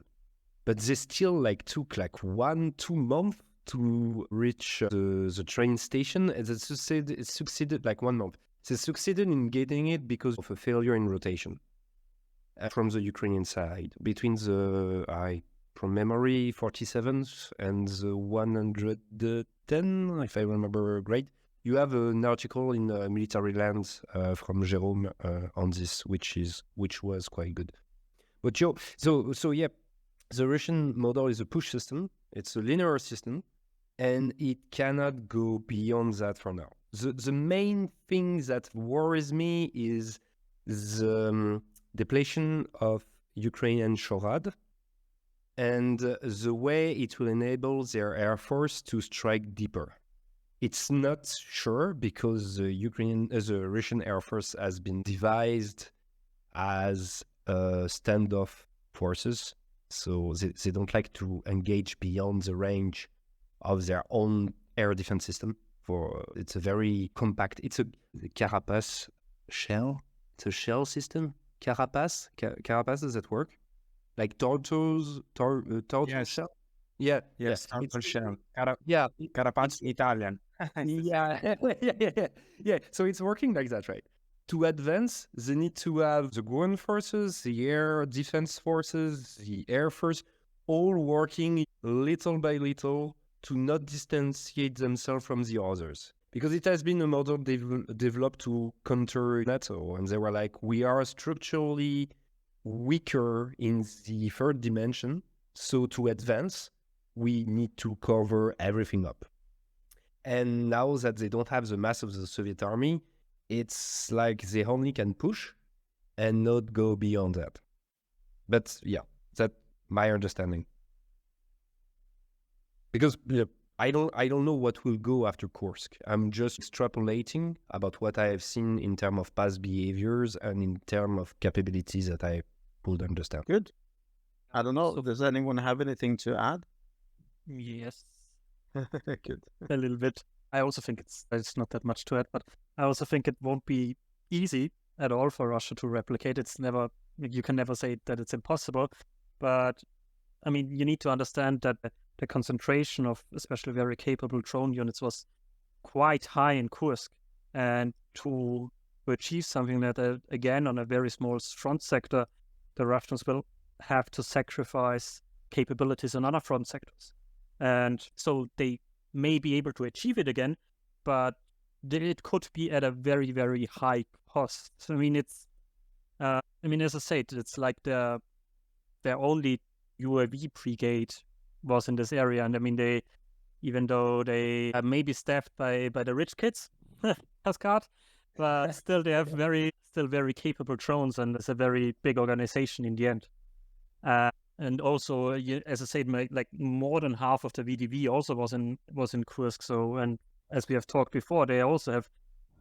But they still took 1-2 months to reach the train station. And they succeeded 1 month. They succeeded in getting it because of a failure in rotation from the Ukrainian side. Between from memory, 47th and the 110, if I remember right. You have an article in Military Lands from Jérôme on this, which was quite good. But so yeah, the Russian model is a push system. It's a linear system, and it cannot go beyond that for now. The main thing that worries me is the depletion of Ukrainian Shorad and the way it will enable their air force to strike deeper. It's not sure because the Russian Air Force has been devised as standoff forces, so they don't like to engage beyond the range of their own air defense system. It's a very compact. It's a carapace shell. It's a shell system. Carapace. Carapace, does that work? Like tortoise Yes. shell. Yeah. Yes, Yeah. turtle shell. Yeah. Carapace Italian. Yeah. So it's working like that, right? To advance, they need to have the ground forces, the air defense forces, the air force, all working little by little to not distantiate themselves from the others. Because it has been a model developed to counter NATO, and they were like, we are structurally weaker in the third dimension, so to advance, we need to cover everything up. And now that they don't have the mass of the Soviet army, it's like they only can push and not go beyond that. But yeah, that's my understanding. Because I don't know what will go after Kursk. I'm just extrapolating about what I have seen in terms of past behaviors and in terms of capabilities that I would understand. Good. I don't know. Does anyone have anything to add? Yes, Good. a little bit. I also think it's not that much to add, but I also think it won't be easy at all for Russia to replicate. You can never say that it's impossible, but I mean, you need to understand that the concentration of especially very capable drone units was quite high in Kursk, and to achieve something like that, again, on a very small front sector, the Russians will have to sacrifice capabilities on other front sectors. And so they may be able to achieve it again, but it could be at a very, very high cost. I mean, as I said, it's like their only UAV brigade was in this area, and I mean, even though they are maybe staffed by the rich kids, Asgard, but still they have very capable drones, and it's a very big organization in the end. And also, as I said, more than half of the VDV also was in Kursk. So, and as we have talked before, they also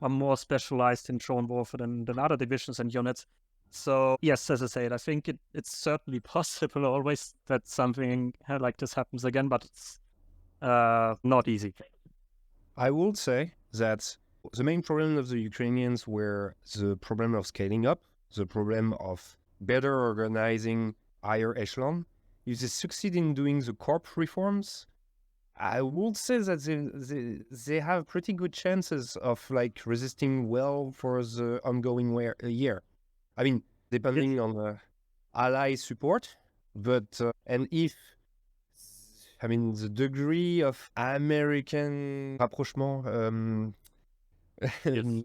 are more specialized in drone warfare than other divisions and units. So yes, as I said, I think it's certainly possible always that something like this happens again, but it's not easy. I would say that the main problem of the Ukrainians were the problem of scaling up, the problem of better organizing higher echelon. If they succeed in doing the corps reforms, I would say that they have pretty good chances of resisting well for the ongoing year. I mean, depending on the ally support, but and if the degree of American rapprochement.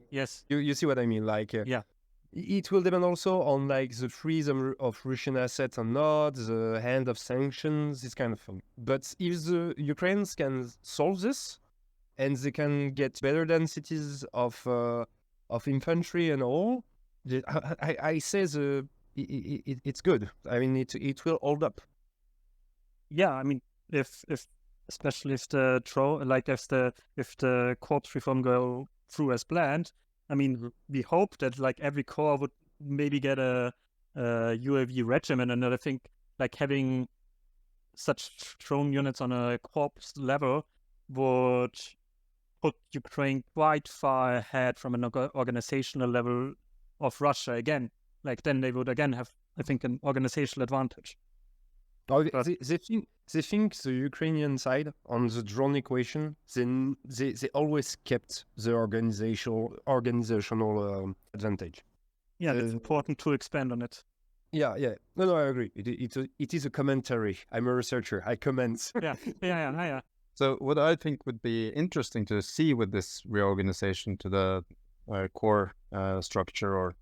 Yes. You see what I mean? Yeah. It will depend also on like the freedom of Russian assets or not, the end of sanctions, this kind of thing. But if the Ukrainians can solve this, and they can get better densities of infantry and all, I say it's good. I mean, it will hold up. Yeah, I mean, if especially if the if the corps reform go through as planned, I mean, we hope that like every corps would maybe get a UAV regiment, and I think like having such drone units on a corps level would put Ukraine quite far ahead from an organizational level of Russia again. Like then they would again have, I think, an organizational advantage. They think the Ukrainian side on the drone equation, they always kept the organizational advantage. Yeah, it's important to expand on it. Yeah. No, I agree. It is a commentary. I'm a researcher. I comment. Yeah. So what I think would be interesting to see with this reorganization to the core structure or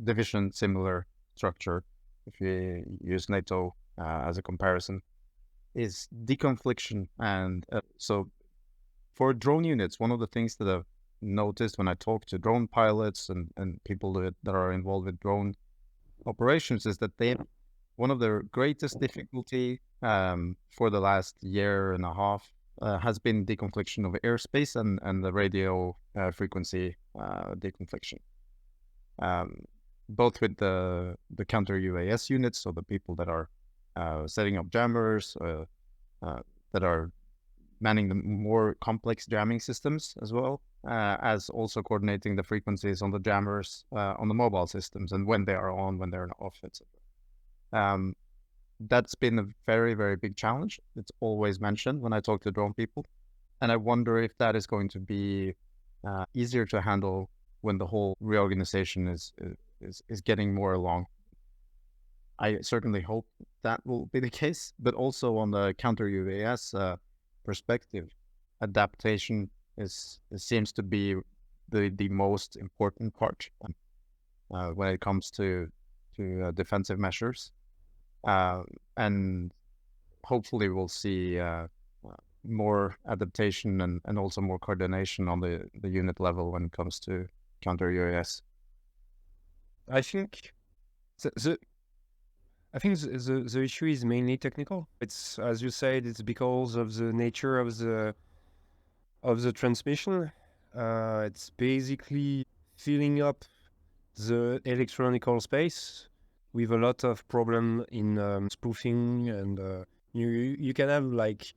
division similar structure, if you use NATO as a comparison, is deconfliction. And so for drone units, one of the things that I've noticed when I talk to drone pilots and people that are involved with drone operations is that one of their greatest difficulty for the last year and a half has been deconfliction of airspace and the radio frequency deconfliction. Both with the Counter-UAS units, so the people that are setting up jammers, that are manning the more complex jamming systems as well, as also coordinating the frequencies on the jammers on the mobile systems and when they are on, when they're off, etc. That's been a very, very big challenge. It's always mentioned when I talk to drone people. And I wonder if that is going to be easier to handle when the whole reorganization is getting more along. I certainly hope that will be the case, but also on the Counter-UAS perspective, adaptation seems to be the most important part when it comes to defensive measures. And hopefully we'll see more adaptation and also more coordination on the unit level when it comes to Counter-UAS. I think the issue is mainly technical. It's, as you said, it's because of the nature of the transmission. It's basically filling up the electronical space with a lot of problem in spoofing, and you can have like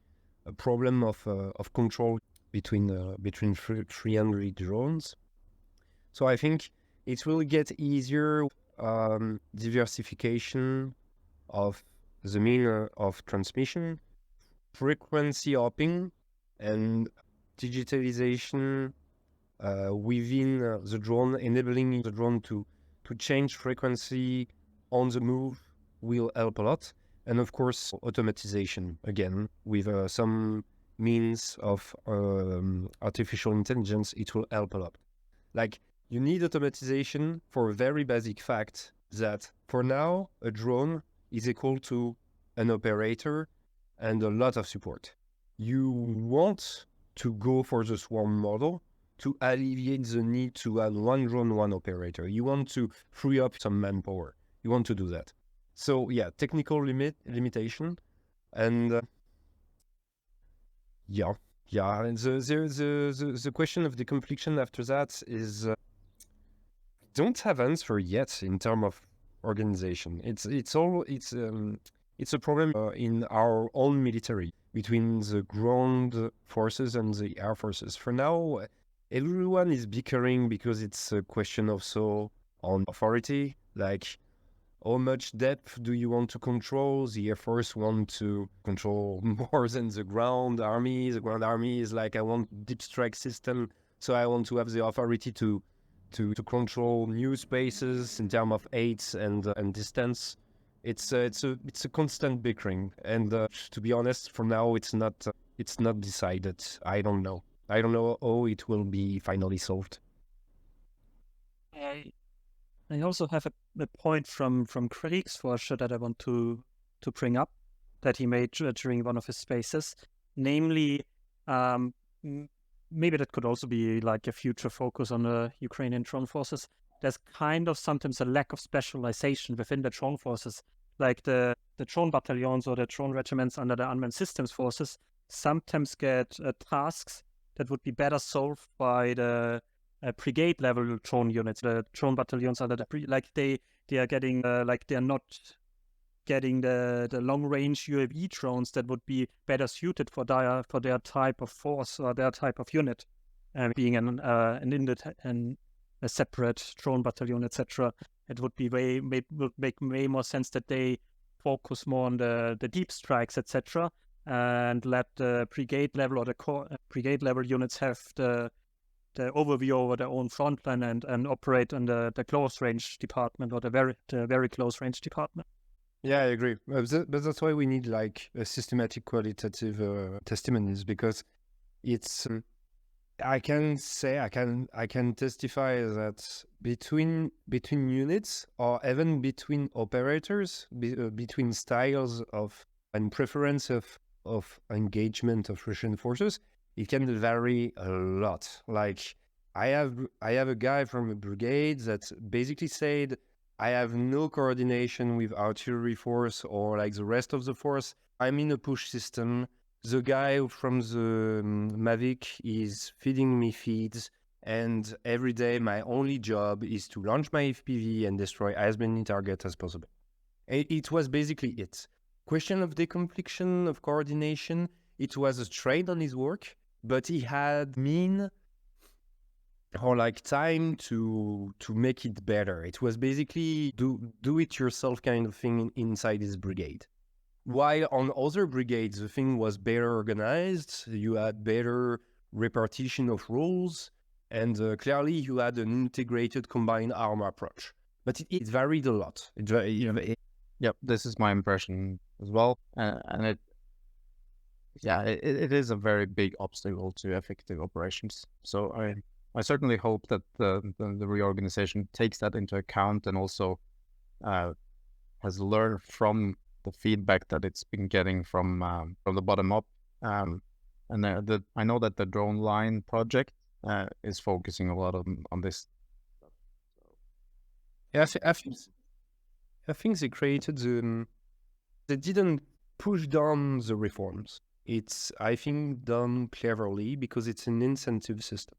a problem of control between 300 drones. So I think it will get easier diversification of the mean of transmission, frequency hopping, and digitalization within the drone, enabling the drone to change frequency on the move will help a lot. And of course, automatization, again, with some means of artificial intelligence, it will help a lot. Like, you need automatization for a very basic fact that for now, a drone is equal to an operator and a lot of support. You want to go for the swarm model to alleviate the need to have one drone, one operator. You want to free up some manpower. You want to do that. So yeah, technical limitation, and and the question of the confliction after that is don't have answer yet in terms of organization. It's a problem in our own military between the ground forces and the air forces. For now, everyone is bickering because it's a question also on authority, like how much depth do you want to control? The Air Force want to control more than the ground army. The ground army is like, I want deep strike system, so I want to have the authority to control new spaces in terms of aids and distance. It's a constant bickering, and to be honest, for now it's not decided. I don't know how it will be finally solved. I also have a point from Kriegsforscher that I want to bring up that he made during one of his spaces, namely, maybe that could also be like a future focus on the Ukrainian drone forces. There's kind of sometimes a lack of specialization within the drone forces, like the drone battalions or the drone regiments under the unmanned systems forces sometimes get tasks that would be better solved by the brigade level drone units. The drone battalions under the they are getting they're not getting the long range UAV drones that would be better suited for their type of force or their type of unit, being a separate drone battalion, etc. It would make way more sense that they focus more on the deep strikes, etc., and let the brigade level or the core brigade level units have the overview over their own front line and operate on the close range department or the very close range department. Yeah, I agree. But that's why we need like a systematic qualitative testimonies, because it's I can testify that between units or even between operators, between styles of and preference of engagement of Russian forces, it can vary a lot. Like I have a guy from a brigade that basically said, I have no coordination with artillery force or like the rest of the force. I'm in a push system. The guy from the Mavic is feeding me feeds, and every day my only job is to launch my FPV and destroy as many targets as possible. It was basically it. Question of deconfliction, of coordination, it was a strain on his work, but he had or like time to make it better. It was basically do it yourself kind of thing inside his brigade. While on other brigades, the thing was better organized, you had better repartition of roles, and clearly you had an integrated combined arm approach. But it varied a lot. Yep, this is my impression as well, and it is a very big obstacle to effective operations. So I certainly hope that the reorganization takes that into account and also has learned from the feedback that it's been getting from the bottom up. And I know that the drone line project is focusing a lot on this. Yeah, I think they created they didn't push down the reforms. It's, I think, done cleverly because it's an incentive system.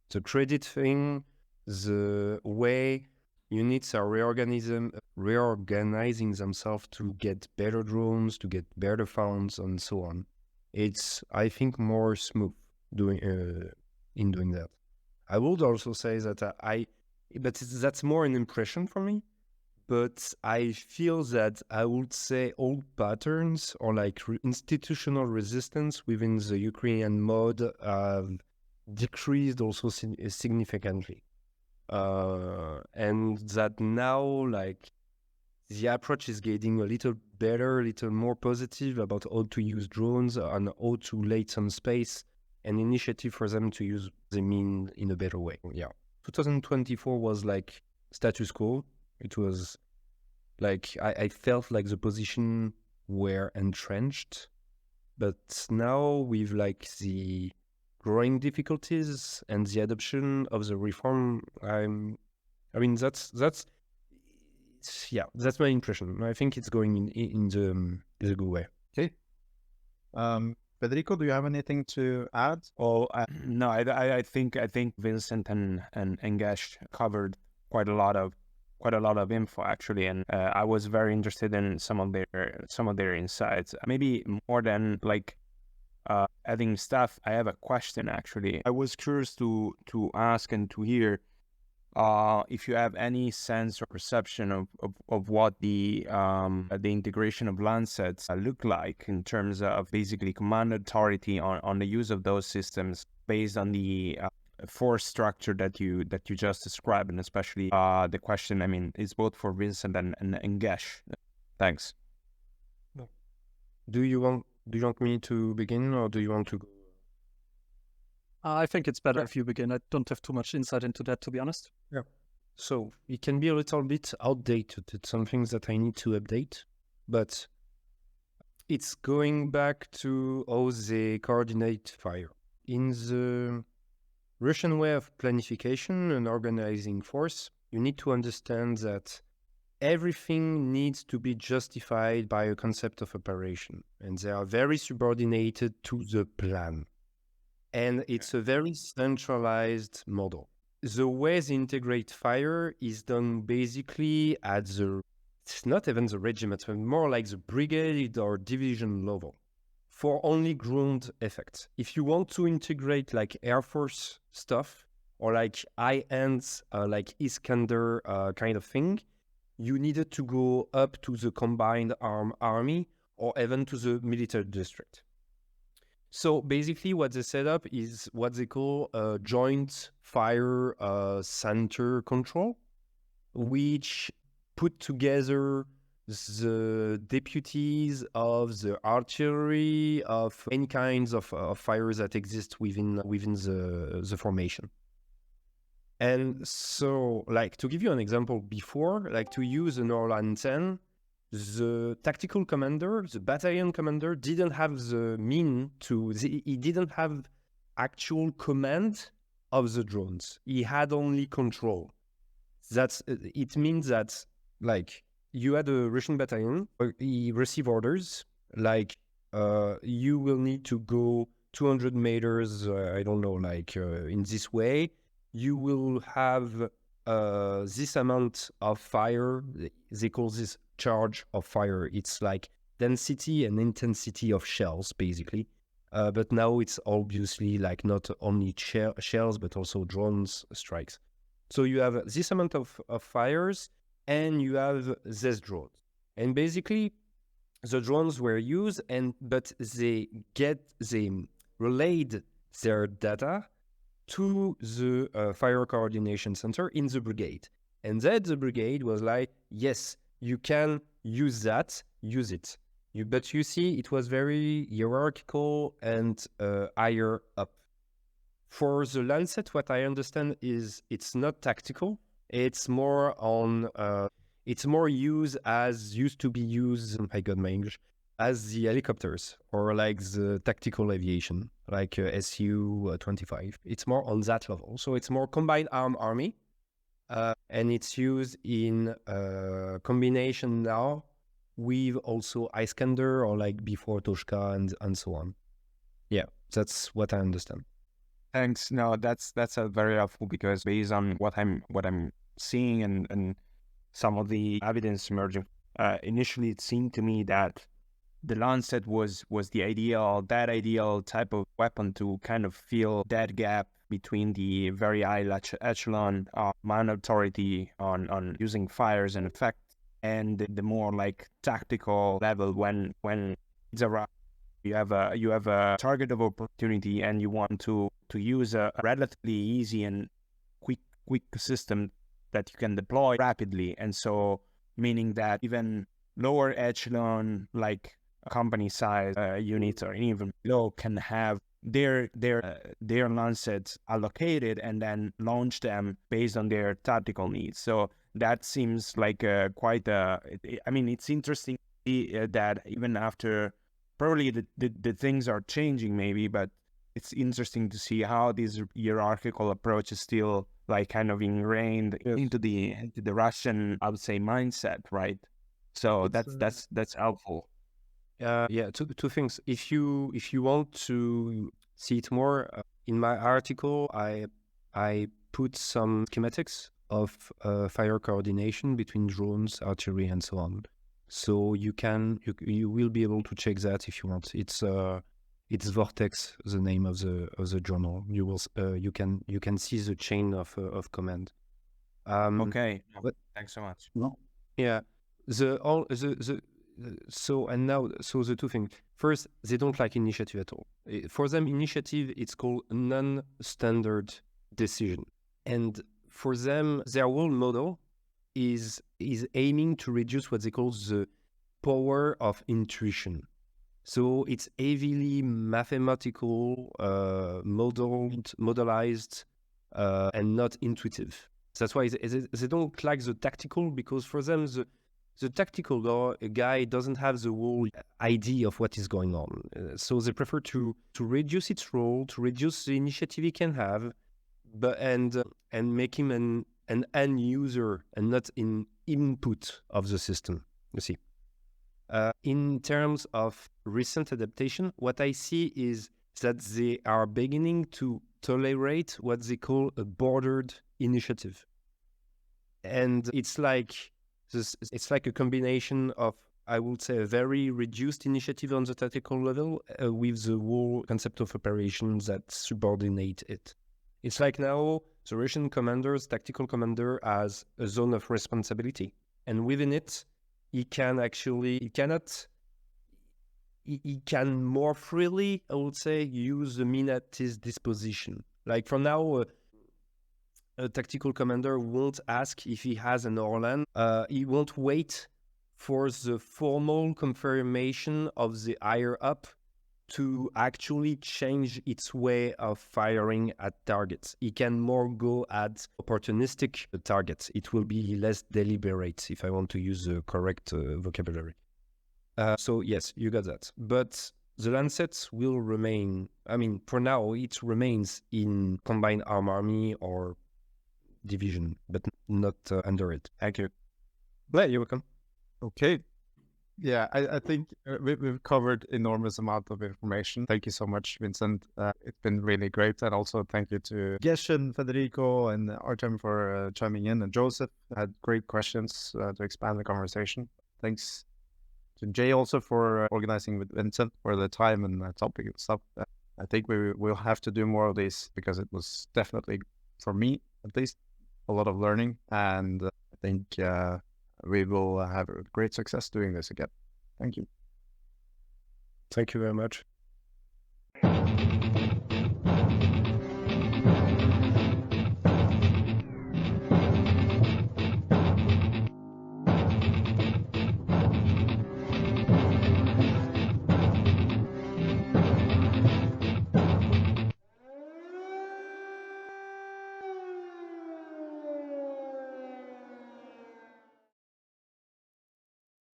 The credit thing, the way units are reorganizing themselves to get better drones, to get better funds, and so on. It's, I think, more smooth doing that. I would also say that but that's more an impression for me. But I feel that I would say old patterns or like institutional resistance within the Ukrainian mode have decreased also significantly. And that now, like, the approach is getting a little better, a little more positive about how to use drones and how to lay some space and initiative for them to use them in a better way. Yeah. 2024 was like status quo. It was like, I felt like the position were entrenched, but now with like the growing difficulties and the adoption of the reform, that's my impression. I think it's going in the good way. Okay. Federico, do you have anything to add? Oh, no, I think Vincent and Engesh covered quite a lot of info actually, and I was very interested in some of their insights. Maybe more than like adding stuff, I have a question actually. I was curious to ask and to hear if you have any sense or perception of what the integration of Landsets look like in terms of basically command authority on the use of those systems based on the force structure that you just described, and especially the question, I mean, is both for Vincent and Engesh. Thanks. Do you want me to begin, or do you want to go? I think it's better if you begin. I don't have too much insight into that, to be honest. Yeah. So it can be a little bit outdated. It's some things that I need to update, but it's going back to how they coordinate fire. In the Russian way of planification and organizing force, you need to understand that everything needs to be justified by a concept of operation, and they are very subordinated to the plan. And it's a very centralized model. The way they integrate fire is done basically at it's not even the regiment, but more like the brigade or division level for only ground effects. If you want to integrate like Air Force stuff or like high-end, like Iskander kind of thing, you needed to go up to the combined army or even to the military district. So basically what they set up is what they call a joint fire center control, which put together the deputies of the artillery, of any kinds of fires that exist within the formation. And so, like, to give you an example before, like to use an Orlan 10, the tactical commander, the battalion commander, didn't have the he didn't have actual command of the drones. He had only control. It means that, like, you had a Russian battalion, he received orders, like, you will need to go 200 meters, I don't know, like, in this way. You will have this amount of fire. They call this charge of fire. It's like density and intensity of shells, basically. But now it's obviously like not only shells, but also drones strikes. So you have this amount of fires, and you have these drones. And basically, the drones were used, but they relayed their data to the fire coordination center in the brigade. And then the brigade was like, yes, you can use that, use it. But you see, it was very hierarchical and higher up. For the Lancet, what I understand is it's not tactical. It's more on, it's more used to be used, I got my English, as the helicopters or like the tactical aviation, like Su-25. It's more on that level. So it's more combined army, and it's used in combination now with also Iskander or like before Toshka and so on. Yeah, that's what I understand. Thanks. No, that's very helpful, because based on what I'm seeing and some of the evidence emerging, initially it seemed to me that the Lancet was the that ideal type of weapon to kind of fill that gap between the very high echelon man authority on using fires and effects, and the more like tactical level when it's around. You have a target of opportunity, and you want to use a relatively easy and quick system that you can deploy rapidly. And so, meaning that even lower echelon, like a company size units or even below, can have their Lancets allocated and then launch them based on their tactical needs. So that seems like quite it's interesting that even after, probably the things are changing maybe, but it's interesting to see how this hierarchical approach is still like kind of ingrained into the Russian, I would say, mindset, right? So that's helpful. Two things. If you want to see it more, in my article, I put some schematics of fire coordination between drones, artillery, and so on. So you will be able to check that if you want. It's Vortex, the name of the journal. You can see the chain of command. Okay. Thanks so much. No. Yeah. So the two things. First, they don't like initiative at all. For them, initiative, it's called non-standard decision. And for them, their whole model is aiming to reduce what they call the power of intuition. So it's heavily mathematical, modelized, and not intuitive. That's why they don't like the tactical, because for them the tactical guy doesn't have the whole idea of what is going on. So they prefer to reduce its role, to reduce the initiative he can have, but and make him an end user and not an input of the system. You see. In terms of recent adaptation, what I see is that they are beginning to tolerate what they call a bordered initiative. And it's like a combination of, I would say, a very reduced initiative on the tactical level with the whole concept of operations that subordinate it. It's like now the Russian commander's tactical commander has a zone of responsibility, and within it, he can more freely, I would say, use the mean at his disposition. Like from now, a tactical commander won't ask if he has an Orlan. He won't wait for the formal confirmation of the higher up to actually change its way of firing at targets. He can more go at opportunistic targets. It will be less deliberate, if I want to use the correct vocabulary. So yes, you got that. But the Lancets will remain, I mean, for now, it remains in combined arm army or division, but not under it. Thank you. Well, you're welcome. Okay. Yeah, I think we've covered enormous amount of information. Thank you so much, Vincent. It's been really great. And also thank you to Geshen, Federico, and Artem for chiming in. And Joseph had great questions to expand the conversation. Thanks to Jay also for organizing with Vincent for the time and topic and stuff. I think we'll have to do more of these because it was definitely, for me at least, a lot of learning. And I think we will have a great success doing this again. Thank you. Thank you very much.